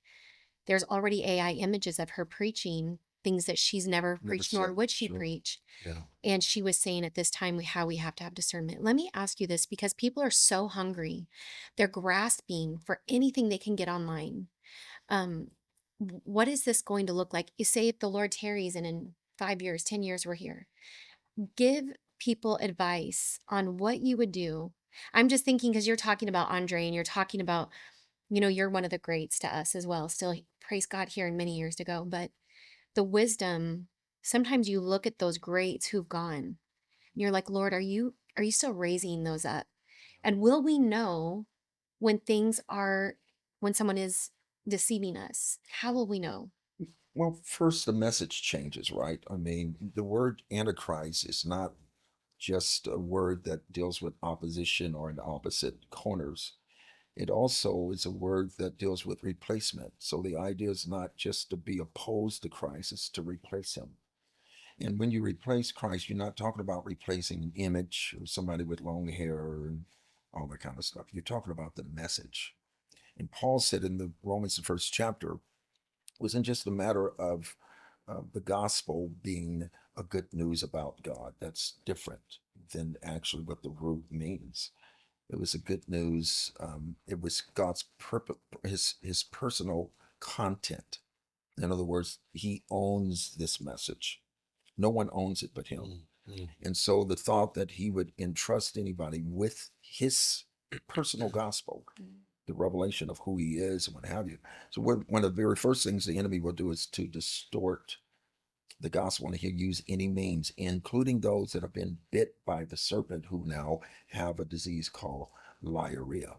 there's already AI images of her preaching things that she's never preached, nor said, would she sure. preach. Yeah. And she was saying at this time how we have to have discernment. Let me ask you this, because people are so hungry. They're grasping for anything they can get online. What is this going to look like? You say if the Lord tarries and in 5 years, 10 years, we're here. Give people advice on what you would do. I'm just thinking, because you're talking about Andre and you're talking about, you're one of the greats to us as well. Still, praise God, here and many years to go. But the wisdom, sometimes you look at those greats who've gone and you're like, Lord, are you still raising those up? And will we know when when someone is deceiving us? How will we know? Well, first, the message changes, right? I mean, the word Antichrist is not just a word that deals with opposition or in opposite corners. It also is a word that deals with replacement. So the idea is not just to be opposed to Christ, it's to replace him. And when you replace Christ, you're not talking about replacing an image or somebody with long hair and all that kind of stuff. You're talking about the message. And Paul said in the Romans, the first chapter, it wasn't just a matter of the gospel being a good news about God. That's different than actually what the root means. It was a good news. It was God's purpose, his personal content. In other words, he owns this message. No one owns it but him. And so the thought that he would entrust anybody with his personal gospel, the revelation of who he is and what have you. So one of the very first things the enemy will do is to distort the gospel, and he'll use any means, including those that have been bit by the serpent who now have a disease called liarrhea.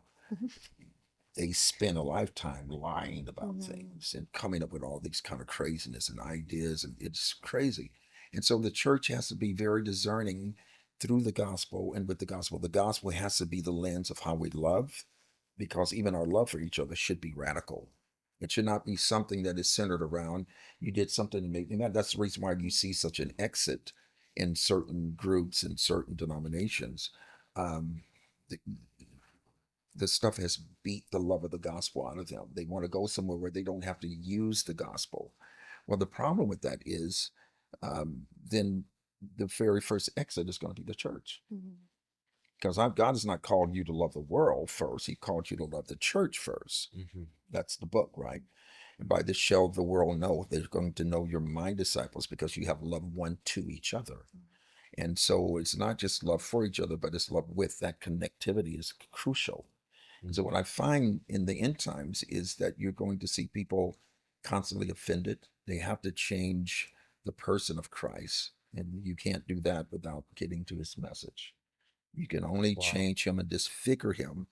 They spend a lifetime lying about things and coming up with all these kind of craziness and ideas, and it's crazy. And so the church has to be very discerning through the gospel and with the gospel. The gospel has to be the lens of how we love, because even our love for each other should be radical. It should not be something that is centered around you did something to make me mad. That's the reason why you see such an exit in certain groups and certain denominations. Um, the, the stuff has beat the love of the gospel out of them. They want to go somewhere where they don't have to use the gospel. Well, the problem with that is then the very first exit is going to be the church. Because God has not called you to love the world first. He called you to love the church first. That's the book, right? And by this shall the world know. They're going to know you're my disciples because you have love one to each other. And so it's not just love for each other, but it's love with. That connectivity is crucial. So what I find in the end times is that you're going to see people constantly offended. They have to change the person of Christ. And you can't do that without getting to his message. You can only change him and disfigure him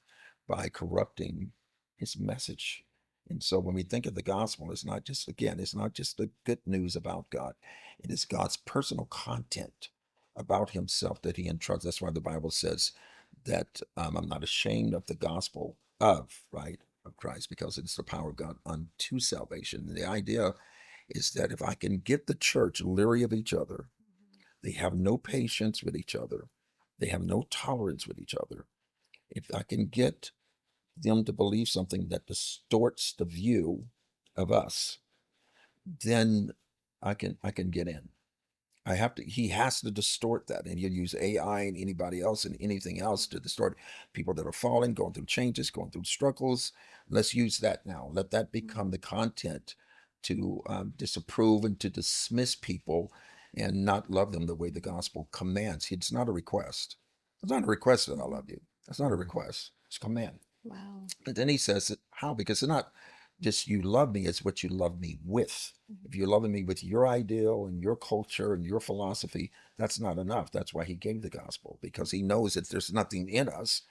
by corrupting his message. And so when we think of the gospel, it's not just, again, it's not just the good news about God. It is God's personal content about himself that he entrusts. That's why the Bible says that I'm not ashamed of the gospel of Christ, because it's the power of God unto salvation. And the idea is that if I can get the church leery of each other, they have no patience with each other, they have no tolerance with each other. If I can get them to believe something that distorts the view of us, then I can get in. He has to distort that, and he'll use AI and anybody else and anything else to distort people that are falling, going through changes, going through struggles. Let's use that now. Let that become the content to disapprove and to dismiss people and not love them the way the gospel commands. It's not a request. It's not a request that I love you. That's not a request. It's a command. Wow. But then he says, how? Because it's not just you love me, it's what you love me with. If you're loving me with your ideal and your culture and your philosophy, that's not enough. That's why he gave the gospel, because he knows that there's nothing in us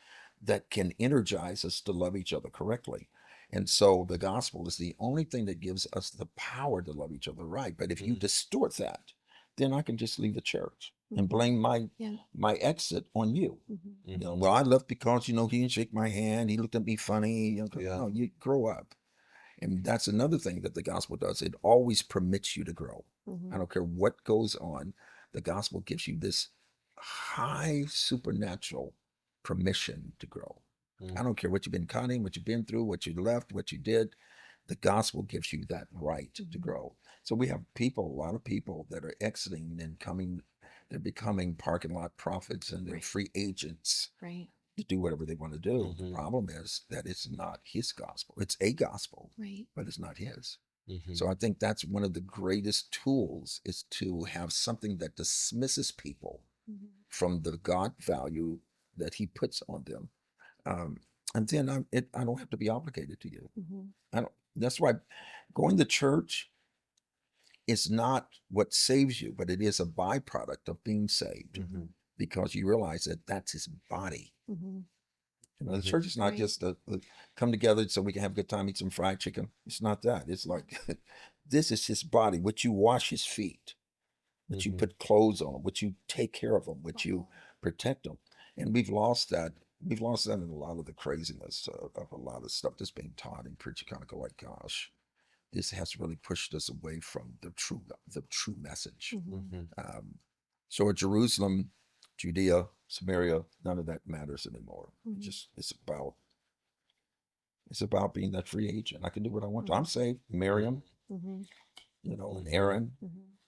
that can energize us to love each other correctly. And so the gospel is the only thing that gives us the power to love each other right. But if you distort that, then I can just leave the church and blame my exit on you. You know, well, I left because, he didn't shake my hand. He looked at me funny. No, you grow up. And that's another thing that the gospel does. It always permits you to grow. I don't care what goes on. The gospel gives you this high supernatural permission to grow. I don't care what you've been cutting, what you've been through, what you left, what you did. The gospel gives you that right to grow. So we have a lot of people that are exiting and they're becoming parking lot prophets, and they're free agents. Right. To do whatever they want to do. The problem is that it's not his gospel. It's a gospel, but it's not his. So I think that's one of the greatest tools, is to have something that dismisses people from the God value that he puts on them. And then I don't have to be obligated to you. That's why going to church is not what saves you, but it is a byproduct of being saved, because you realize that that's his body. The church is not just a come together so we can have a good time, eat some fried chicken. It's not that. It's like, this is his body, which you wash his feet, which you put clothes on, which you take care of them, which you protect them. And we've lost that. We've lost that in a lot of the craziness of a lot of stuff that's being taught and preached. You kind of go like, gosh, this has really pushed us away from the true message. So at Jerusalem, Judea, Samaria, none of that matters anymore. It's about being that free agent. I can do what I want to. I'm saved. Miriam, and Aaron.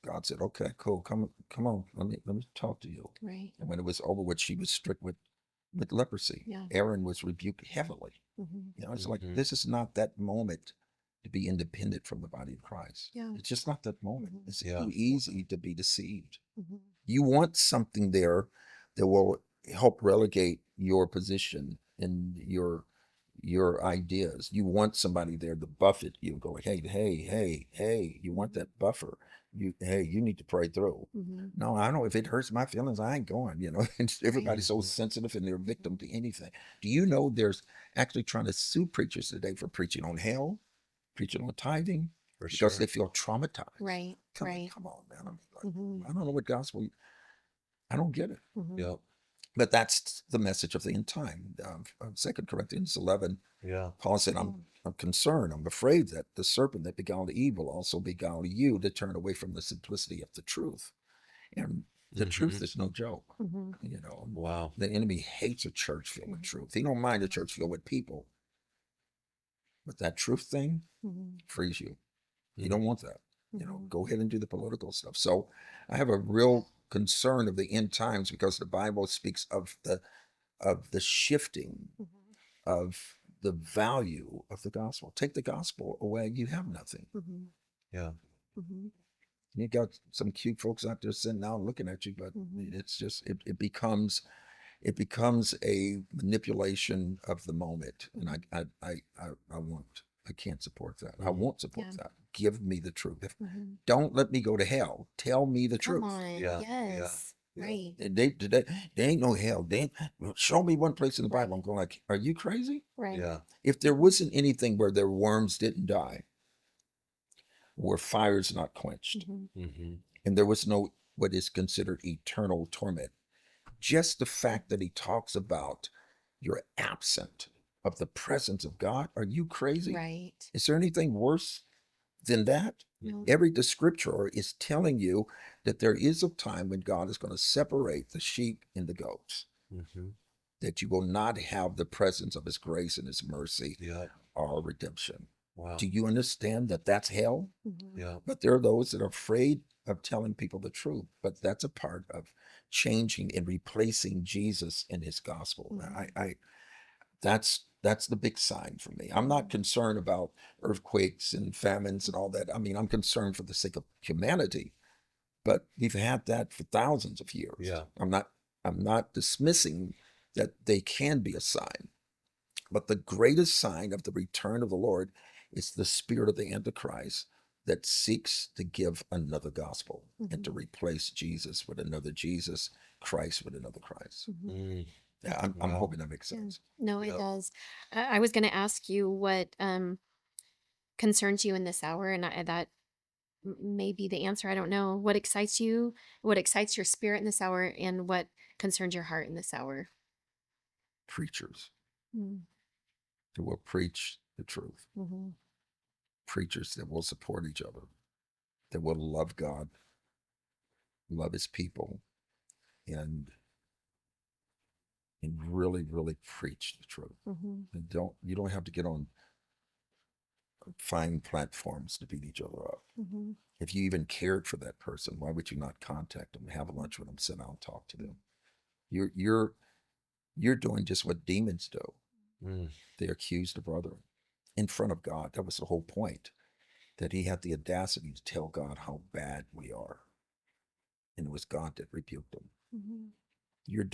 God said, "Okay, cool. Come on. Let me talk to you." Right. And when it was over with, she was strict with leprosy. Yeah. Aaron was rebuked heavily. It's like, this is not that moment to be independent from the body of Christ. Yeah. It's just not that moment. Mhm. It's Yeah. too easy to be deceived. Mhm. You want something there that will help relegate your position and your ideas. You want somebody there to buffet you, go like, hey, hey, hey, hey. You want that buffer. You need to pray through. Mhm. No, I don't. If it hurts my feelings, I ain't going. Everybody's so Mhm. sensitive and they're victim to anything. Do you know there's actually trying to sue preachers today for preaching on hell, preaching on tithing, For because sure. they feel traumatized. Right. Right. Come on, man. I mean, like, Mhm. I don't know what gospel. I don't get it. Mhm. Yep. But that's the message of the end time. 2 Corinthians 11, Yeah. Paul said, Yeah. I'm concerned. I'm afraid that the serpent that beguiled Eve will also beguile you to turn away from the simplicity of the truth. And the truth Mhm. is no joke. Mhm. Wow. The enemy hates a church filled with truth. He don't mind a church filled with people. But that truth thing Mhm. frees you. You Mhm. don't want that. Mhm. Go ahead and do the political stuff. So I have a real concern of the end times because the Bible speaks of the shifting Mhm. of the value of the gospel. Take the gospel away, you have nothing. Mhm. Yeah. Mhm. You got some cute folks out there sitting down looking at you, but Mhm. it's just it becomes a manipulation of the moment, and I can't support that. I Mhm. won't support Yeah. that. Give me the truth. Mhm. Don't let me go to hell. Tell me the Come truth. on. Yeah. Yes. Yeah. Right. They ain't no hell. Well, show me one place in the Bible. Right. I'm going like, are you crazy? Right. Yeah. If there wasn't anything where their worms didn't die, where fire's not quenched, Mhm. Mm-hmm. and there was no what is considered eternal torment, just the fact that he talks about you're absent of the presence of God, are you crazy? Right. Is there anything worse than that? No. The scripture is telling you that there is a time when God is going to separate the sheep and the goats, Mm-hmm. that you will not have the presence of his grace and his mercy Yeah. or redemption. Wow. Do you understand that that's hell? Mhm. Yeah. But there are those that are afraid of telling people the truth. But that's a part of changing and replacing Jesus and his gospel. Mhm. That's the big sign for me. I'm not concerned about earthquakes and famines and all that. I mean, I'm concerned for the sake of humanity. But we've had that for thousands of years. Yeah. I'm not dismissing that they can be a sign. But the greatest sign of the return of the Lord is the spirit of the Antichrist that seeks to give another gospel and to Mhm. replace Jesus with another Jesus, Christ with another Christ. Mhm. Mm. Yeah, I'm Wow. hoping that makes Yeah. sense. No, it Yep. does. I was going to ask you what concerns you in this hour, and that may be the answer. I don't know. What excites you? What excites your spirit in this hour, and what concerns your heart in this hour? Preachers Mm. who will preach the truth, Mhm. preachers that will support each other, that will love God, love his people, and really, really preach the truth. Mhm. And you don't have to get on fine platforms to beat each other up. Mhm. If you even cared for that person, why would you not contact them, have lunch with them, sit down and talk to them? You're doing just what demons do. Mm. They accuse the brother in front of God. That was the whole point, that he had the audacity to tell God how bad we are. And it was God that rebuked him. Mhm. You're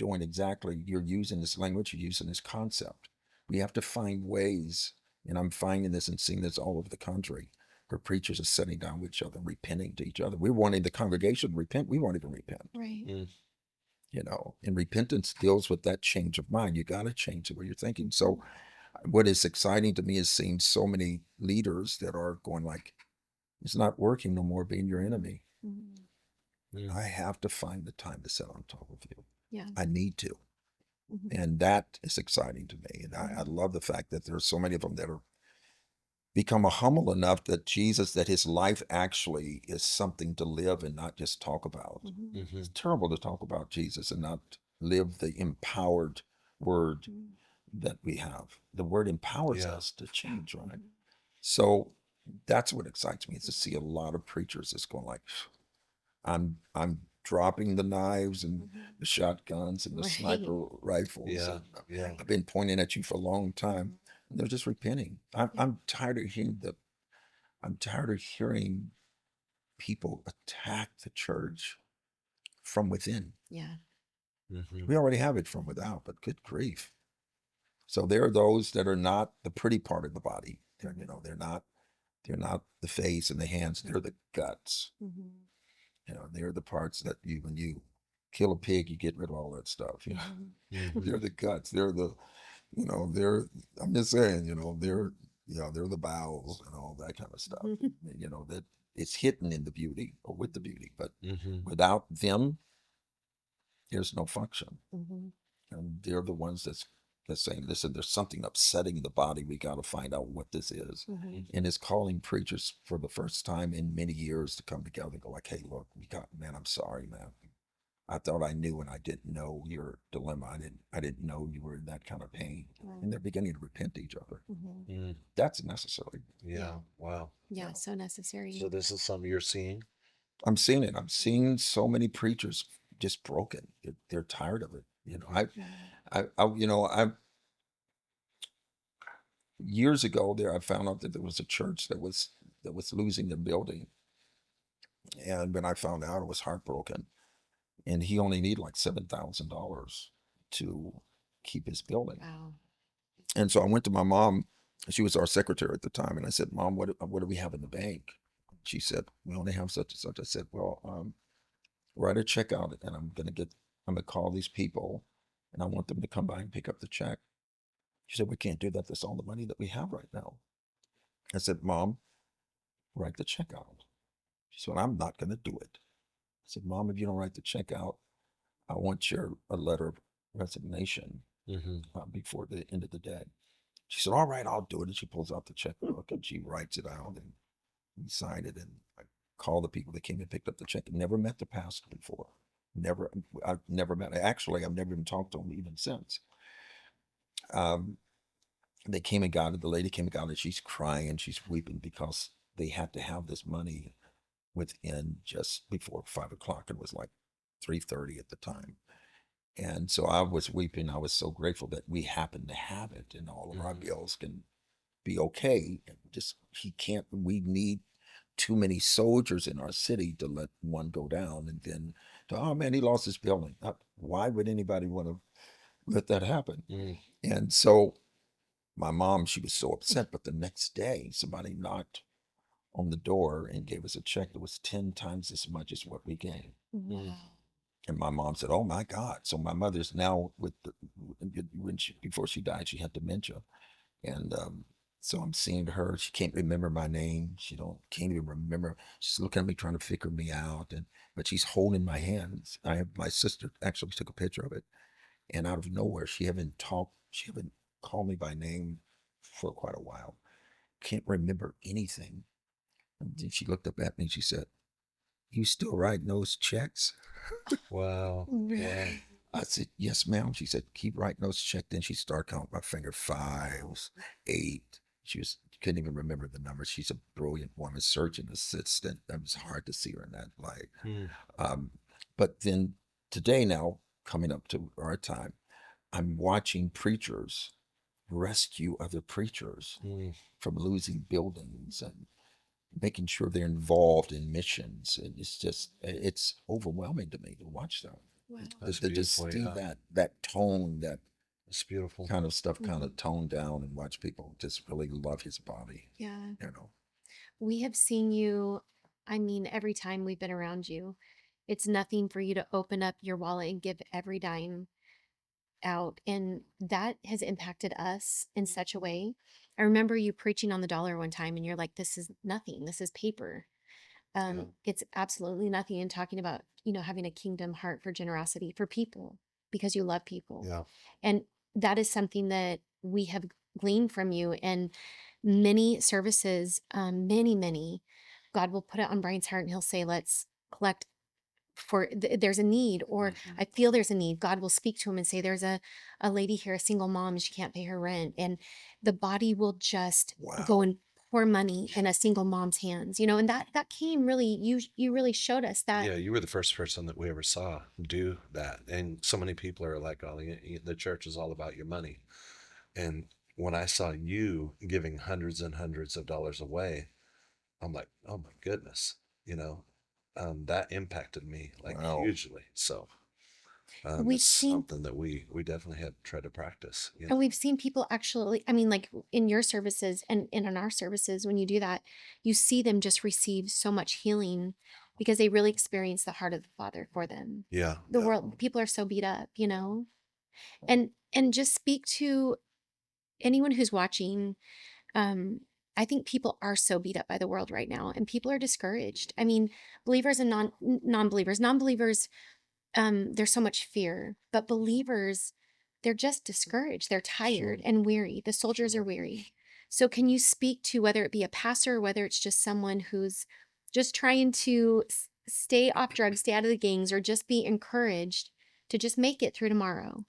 using this language, you're using this concept. We have to find ways, and I'm finding this and seeing this all over the country, where preachers are sitting down with each other and repenting to each other. We're wanting the congregation to repent. We won't even repent. Right. Mm. And repentance deals with that change of mind. You got to change the way you're thinking. So what is exciting to me is seeing so many leaders that are going like, it's not working no more being your enemy. Mhm. Mm. I have to find the time to sit on top of you. Yeah. I need to. Mhm. And that is exciting to me. And I love the fact that there are so many of them that are become humble enough that that his life actually is something to live and not just talk about. Mhm. Mm-hmm. It's terrible to talk about Jesus and not live the empowered word Mhm. that we have. The word empowers Yeah. us to change, right? Mhm. So that's what excites me, is to see a lot of preachers that's going like, I'm dropping the knives and Mhm. the shotguns and the Right. sniper rifles. Yeah. And Yeah. I've been pointing at you for a long time. And they're just repenting. Yeah. I'm tired of hearing I'm tired of hearing people attack the church from within. Yeah. Mm-hmm. We already have it from without, but good grief. So there are those that are not the pretty part of the body. They're not the face and the hands. They're the guts. Mm-hmm. They're the parts that when you kill a pig, you get rid of all that stuff. Mm-hmm. They're the guts. They're. I'm just saying. They're the bowels and all that kind of stuff. That it's hidden in the beauty or with the beauty, but Mm-hmm. without them, there's no function. Mm-hmm. And they're the ones that's saying, listen, there's something upsetting the body. We got to find out what this is. Mm-hmm. And it's calling preachers for the first time in many years to come together and go like, hey, look, man, I'm sorry, man. I thought I knew and I didn't know your dilemma. I didn't know you were in that kind of pain. Right. And they're beginning to repent to each other. Mm-hmm. Mm. That's necessary. Yeah. Yeah. Wow. Yeah, so necessary. So this is something you're seeing? I'm seeing it. I'm seeing so many preachers just broken. They're tired of it. I years ago there I found out that there was a church that was losing their building, and when I found out, I was heartbroken. And he only needed like $7,000 to keep his building. Wow. And so I went to my mom. She was our secretary at the time, and I said, "Mom, what do we have in the bank?" She said, "We only have such and such." I said, "Well, write a check out, and I'm gonna call these people, and I want them to come by and pick up the check." She said, "We can't do that. That's all the money that we have right now." I said, "Mom, write the check out." She said, "I'm not going to do it." I said, "Mom, if you don't write the check out, I want a letter of resignation Mm-hmm. before the end of the day." She said, "All right, I'll do it." And she pulls out the checkbook and she writes it out and we signed it. And I called the people that came and picked up the check. Never met the pastor before. I've never met. Actually, I've never even talked to him even since. Um, they came and got it. The lady came and got it. She's crying and she's weeping because they had to have this money within just before 5 o'clock. It was like 3:30 at the time. And so I was weeping. I was so grateful that we happened to have it and all of our Mhm. bills can be okay. And we need too many soldiers in our city to let one go down and then, oh man, he lost his building. Why would anybody want to let that happen? Mm. And so my mom, she was so upset. But the next day, somebody knocked on the door and gave us a check that was 10 times as much as what we gave. Wow. And my mom said, "Oh my God." So my mother's now before she died, she had dementia. And so I'm seeing her. She can't remember my name. Can't even remember. She's looking at me trying to figure me out. But she's holding my hands. My sister actually took a picture of it. And out of nowhere, she haven't called me by name for quite a while. Can't remember anything. And then she looked up at me and she said, "You still writing those checks?" Wow. Wow. I said, "Yes, ma'am." She said, "Keep writing those checks." Then she started counting my finger, 5, 8. Couldn't even remember the numbers. She's a brilliant woman, surgeon assistant. That was hard to see her in that light. Mm. But then today now, coming up to our time, I'm watching preachers rescue other preachers Mm. from losing buildings and making sure they're involved in missions. And it's overwhelming to me to watch that. Wow. That's To just beautiful. see Yeah. that tone, that It's beautiful. kind of stuff kind Mhm. of toned down and watch people just really love his body, Yeah. you know. We have seen you, I mean, every time we've been around you, it's nothing for you to open up your wallet and give every dime out. And that has impacted us in such a way. I remember you preaching on the dollar one time and you're like, this is nothing. This is paper. Yeah. It's absolutely nothing. And talking about, having a kingdom heart for generosity for people because you love people. Yeah. And that is something that we have gleaned from you. And many services, many, God will put it on Brian's heart and he'll say, let's collect there's a need, or I feel there's a need. God will speak to him and say, there's a lady here, a single mom, and she can't pay her rent. And the body will just go Wow. and pour money in a single mom's hands, and that came really, you really showed us that. Yeah, you were the first person that we ever saw do that. And so many people are like, oh, the church is all about your money. And when I saw you giving hundreds and hundreds of dollars away, I'm like, oh my goodness, you know, that impacted me like Wow. hugely. So We've it's seen something that we definitely have to try to practice, you And know. we've seen people actually, I mean, like in your services and in our services, when you do that, you see them just receive so much healing because they really experience the heart of the Father for them. Yeah. The world, people are so beat up, you know? And just speak to anyone who's watching. Um, I think people are so beat up by the world right now, and people are discouraged. I mean, believers and non-believers, there's so much fear, but believers, they're just discouraged. They're tired Sure. and weary. The soldiers are weary. So can you speak to whether it be a pastor or whether it's just someone who's just trying to stay off drugs, stay out of the gangs, or just be encouraged to just make it through tomorrow?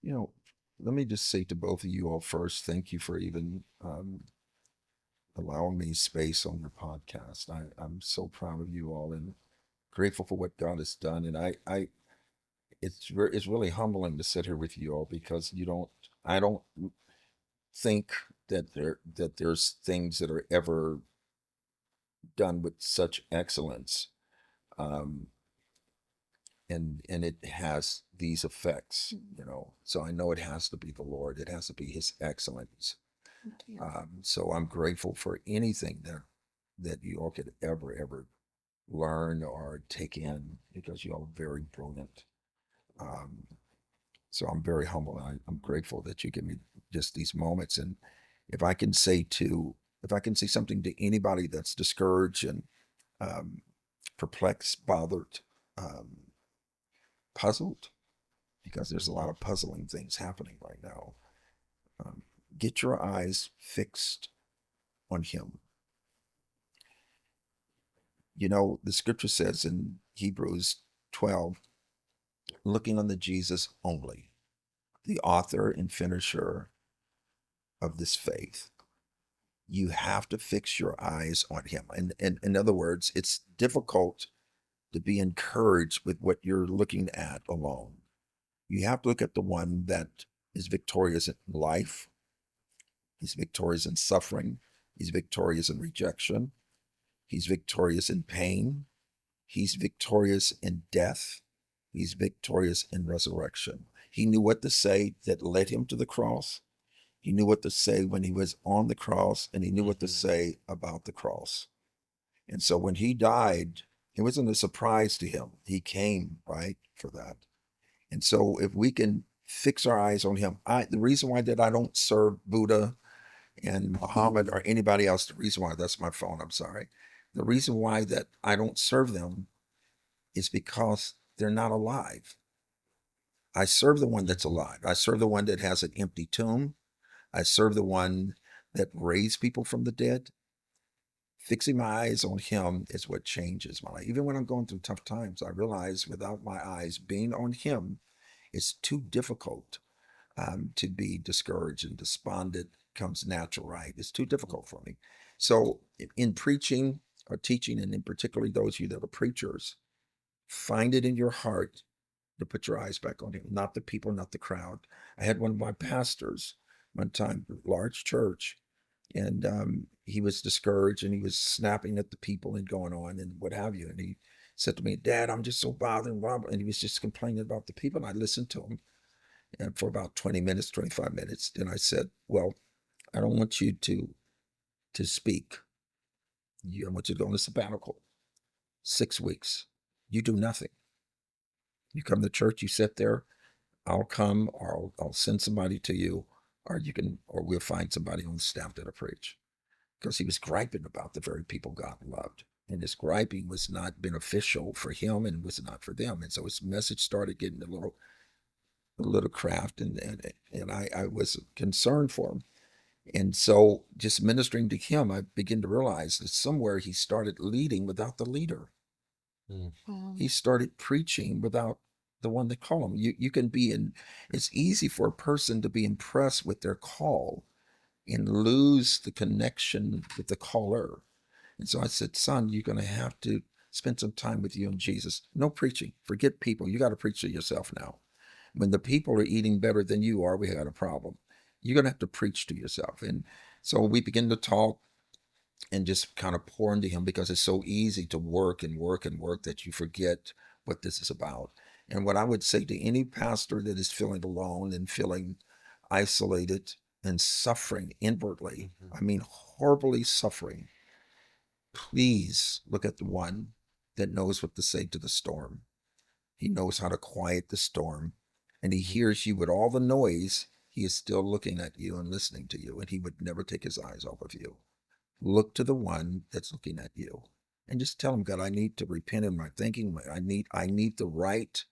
You know, let me just say to both of you all first, thank you for even allowing me space on your podcast. I'm so proud of you all and grateful for what God has done. And it's really humbling to sit here with you all because I don't think that there's things that are ever done with such excellence. Um, and it has these effects, you know. So I know it has to be the Lord. It has to be His excellence. Yeah. So I'm grateful for anything that you all could ever learn or take in because you all are very brilliant. Um, so I'm very humble. I'm grateful that you give me just these moments. And if I can say if I can say something to anybody that's discouraged and um, perplexed, bothered, um, puzzled, because there's a lot of puzzling things happening right now. Um, get your eyes fixed on Him. You know, the scripture says in Hebrews 12, looking on the Jesus only, the author and finisher of this faith. You have to fix your eyes on Him. And in other words, it's difficult to be encouraged with what you're looking at alone. You have to look at the one that is victorious in life. He's victorious in suffering. He's victorious in rejection. He's victorious in pain. He's victorious in death. He's victorious in resurrection. He knew what to say that led him to the cross. He knew what to say when he was on the cross, and he knew what to say about the cross. And so when he died, it wasn't a surprise to him. He came, right, for that. And so if we can fix our eyes on him, the reason why that I don't serve Buddha and Muhammad or anybody else, the reason why, that's my phone, I'm sorry. The reason why that I don't serve them is because they're not alive. I serve the one that's alive. I serve the one that has an empty tomb. I serve the one that raised people from the dead. Fixing my eyes on him is what changes my life. Even when I'm going through tough times, I realize without my eyes being on him, it's too difficult to be discouraged and despondent comes natural, right? It's too difficult for me. So in preaching or teaching, and in particularly those of you that are preachers, find it in your heart to put your eyes back on him, not the people, not the crowd. I had one of my pastors one time, large church, and he was discouraged and he was snapping at the people and going on and what have you. And he said to me, Dad, I'm just so bothered. And he was just complaining about the people. And I listened to him for about 20 minutes, 25 minutes. And I said, well, I don't want you to speak. I want you to go on a sabbatical, 6 weeks. You do nothing. You come to church, you sit there, I'll come or I'll send somebody to you, or we'll find somebody on the staff that'll preach. Because he was griping about the very people God loved. And his griping was not beneficial for him and was not for them. And so his message started getting a little craft, and I was concerned for him. And so just ministering to him, I began to realize that somewhere he started leading without the leader. He started preaching without the one that called him. You can be in, it's easy for a person to be impressed with their call and lose the connection with the caller. And so I said, son, you're going to have to spend some time with you and Jesus. No preaching. Forget people. You got to preach to yourself now. When the people are eating better than you are, we got a problem. You're going to have to preach to yourself. And so we begin to talk. and just kind of pour into him, because it's so easy to work and work and work that you forget what this is about. And what I would say to any pastor that is feeling alone and feeling isolated and suffering inwardly, I mean, horribly suffering, please look at the one that knows what to say to the storm. He knows how to quiet the storm, and he hears you with all the noise. He is still looking at you and listening to you, and he would never take his eyes off of you. Look to the one that's looking at you, and just tell him, God, I need to repent in my thinking. I need the right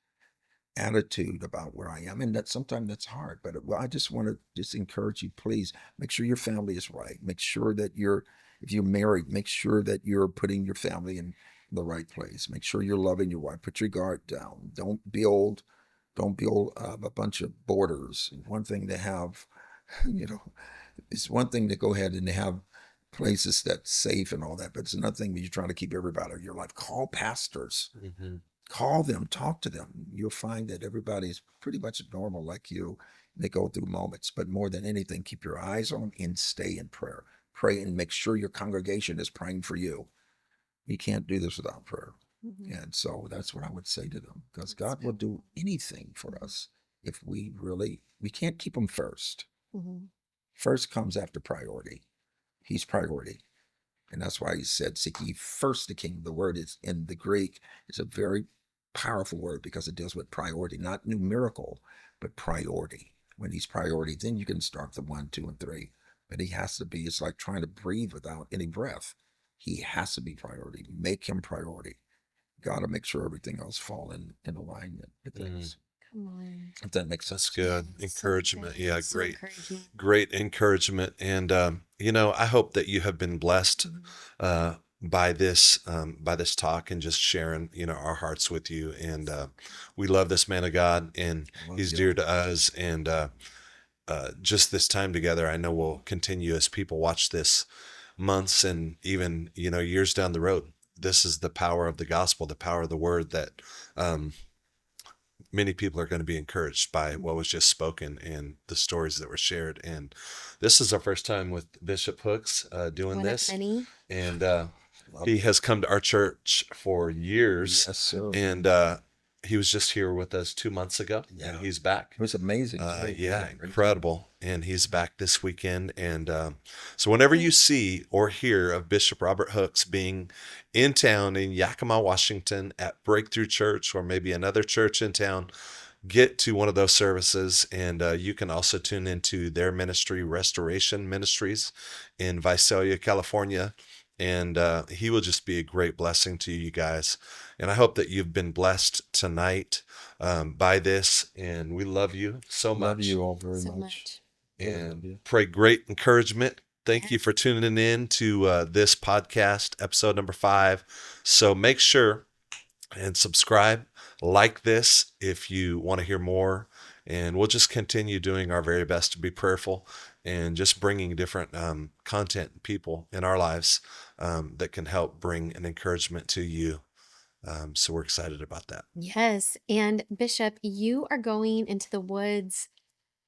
attitude about where I am. And that sometimes that's hard, but I just want to just encourage you, please make sure your family is right. Make sure that if you're married, make sure that you're putting your family in the right place. Make sure you're loving your wife. Put your guard down. Don't build a bunch of borders. One thing to have, you know, it's one thing to go ahead and have places that's safe and all that, but it's another thing when you're trying to keep everybody in your life. Call pastors. Call them, talk to them. You'll find that everybody's pretty much normal like you. They go through moments, but more than anything, keep your eyes on and stay in prayer. Pray and make sure your congregation is praying for you. You can't do this without prayer. And so that's what I would say to them, because God will do anything for us if we can't keep him first. First comes after priority. He's priority. And that's why he said, seek ye first the kingdom. The word is in the Greek. It's a very powerful word because it deals with priority, not numerical, but priority. When he's priority, then you can start the 1, 2, and 3. But he has to be, it's like trying to breathe without any breath. He has to be priority. Make him priority. Got to make sure everything else fall in alignment with things. Come on. If that makes sense. That's good. Yeah, Encouragement. so Yeah, so great. encouraging. Great encouragement. And I hope that you have been blessed by this talk and just sharing, our hearts with you. And we love this man of God, and he's dear to us. And just this time together, I know we'll continue as people watch this months and even, years down the road. This is the power of the gospel, the power of the word that many people are going to be encouraged by what was just spoken and the stories that were shared. And this is our first time with Bishop Hooks doing One of this. many. And he has come to our church for years. Yes, sir. And he was just here with us 2 months ago, and he's back. It was amazing. Yeah, incredible. And he's back this weekend. And so whenever you see or hear of Bishop Robert Hooks being in town in Yakima, Washington at Breakthrough Church, or maybe another church in town, get to one of those services. And you can also tune into their ministry, Restoration Ministries in Visalia, California. And he will just be a great blessing to you guys. And I hope that you've been blessed tonight by this. And we love you so much. Love you all very So much. much. And pray great encouragement. Thank you for tuning in to this podcast, episode number 5. So make sure and subscribe, like this if you want to hear more. And we'll just continue doing our very best to be prayerful and just bringing different content and people in our lives that can help bring an encouragement to you. So we're excited about that. Yes. And Bishop, you are going into the woods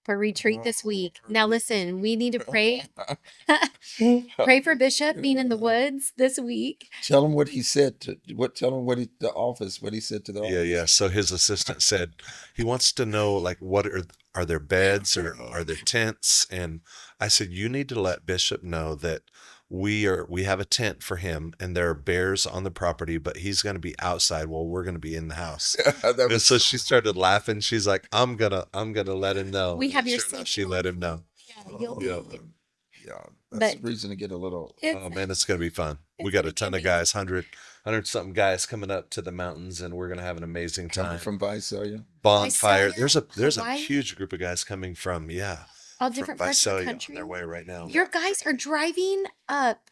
for retreat this week. Now listen, we need to pray. Pray for Bishop being in the woods this week. Tell him what he said tell him what he said to the office. Yeah. So his assistant said he wants to know, like, what are there beds or are there tents? And I said, you need to let Bishop know that we have a tent for him, and there are bears on the property, but he's going to be outside while we're going to be in the house. And so she started laughing. She's like, I'm gonna let him know. We have your Sure enough, safe she let him know. Yeah, Yeah, that's But the reason to get a little. Oh man, it's gonna be fun. We it's got a gonna ton be of guys, 100 something guys coming up to the mountains, and we're gonna have an amazing Coming time. from Visalia. Bonfire. Visalia, There's a Hawaii? huge group of guys coming from all from different parts of the Visalia on country. their way right now. Your guys are driving up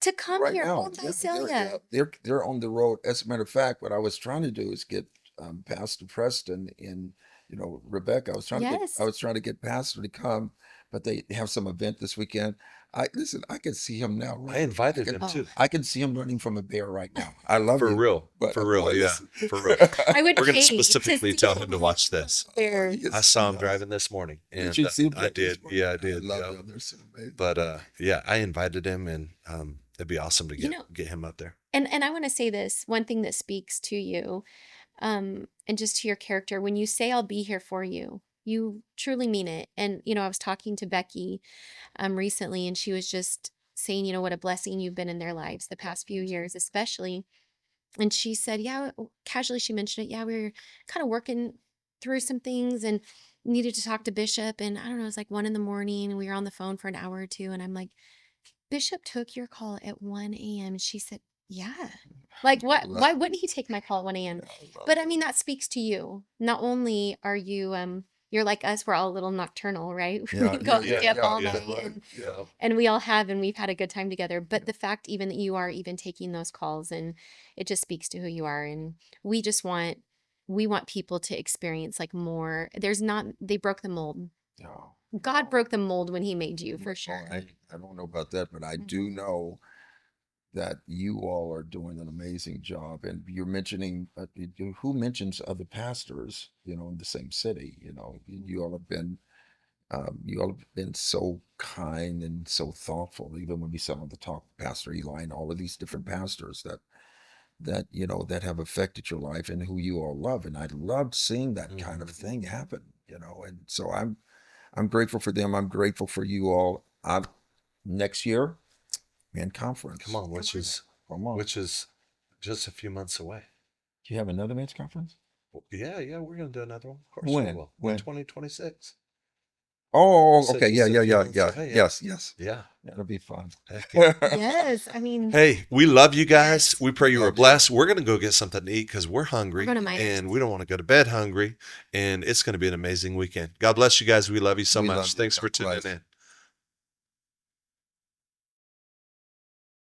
to come Right here now, on Visalia. they're on the road. As a matter of fact, what I was trying to do is get Pastor Preston and Rebecca. I was trying Yes. to get Pastor to come, but they have some event this weekend. I listen. I can see him now. I Running. invited can, him Oh, too. I can see him running from a bear right now. I love For you, real. but For real. boy, Yeah. listen. For real. I would We're going to pay to specifically see tell him to watch this. there. Yes, I saw him yes. driving this morning, Did and you see him I drive this did. morning? Yeah, I I did. love Yeah. them. They're so amazing. But yeah, I invited him, and it'd be awesome to You know, get him up there. and I want to say this one thing that speaks to you, and just to your character. When you say I'll be here for you, you truly mean it. And I was talking to Becky recently, and she was just saying, what a blessing you've been in their lives the past few years, especially. And she said, yeah, casually she mentioned it. Yeah, we were kind of working through some things and needed to talk to Bishop. And I don't know, it was like 1 a.m. and we were on the phone for an hour or two. And I'm like, Bishop took your call at 1 a.m. And she said, yeah. Like, what? Love, Why wouldn't he take my call at 1 a.m.? love But I them. mean, that speaks to you. Not only are you, you're like us, we're all a little nocturnal, right? We Yeah, go yeah, stay yeah, up yeah, all yeah, night, right. Yeah, and we all have, and we've had a good time together. But yeah. the fact even that you are even taking those calls, and it just speaks to who you are. And we just want people to experience like more. They broke the mold. No, God no. broke the mold when he made you, for Well, sure. I don't know about that, but I do Mhm. know that you all are doing an amazing job. And you're mentioning who mentions other pastors, in the same city. You all have been so kind and so thoughtful. Even when we sat on the talk, Pastor Eli and all of these different pastors that have affected your life and who you all love. And I loved seeing that kind of Mhm. thing happen. And so I'm grateful for them. I'm grateful for you all. Next year, man, conference. Come on, Come on. Come on. which is just a few months away. Do you have another men's conference? Yeah, we're gonna do another one. Of course we When? will. In When? 2026. Oh, Said okay. just Yeah, a yeah, few yeah, months yeah. away. Yeah. Yes, yes. Yeah. That'll be fun. Heck yeah. Yes, I mean, Hey, we love you guys. yes. We pray you were Love you. blessed. We're gonna go get something to eat because we're We're hungry going to Miners. and we don't want to go to bed hungry. And it's gonna be an amazing weekend. God bless you guys. We love you so We much. love you. Thanks for God tuning bless. in.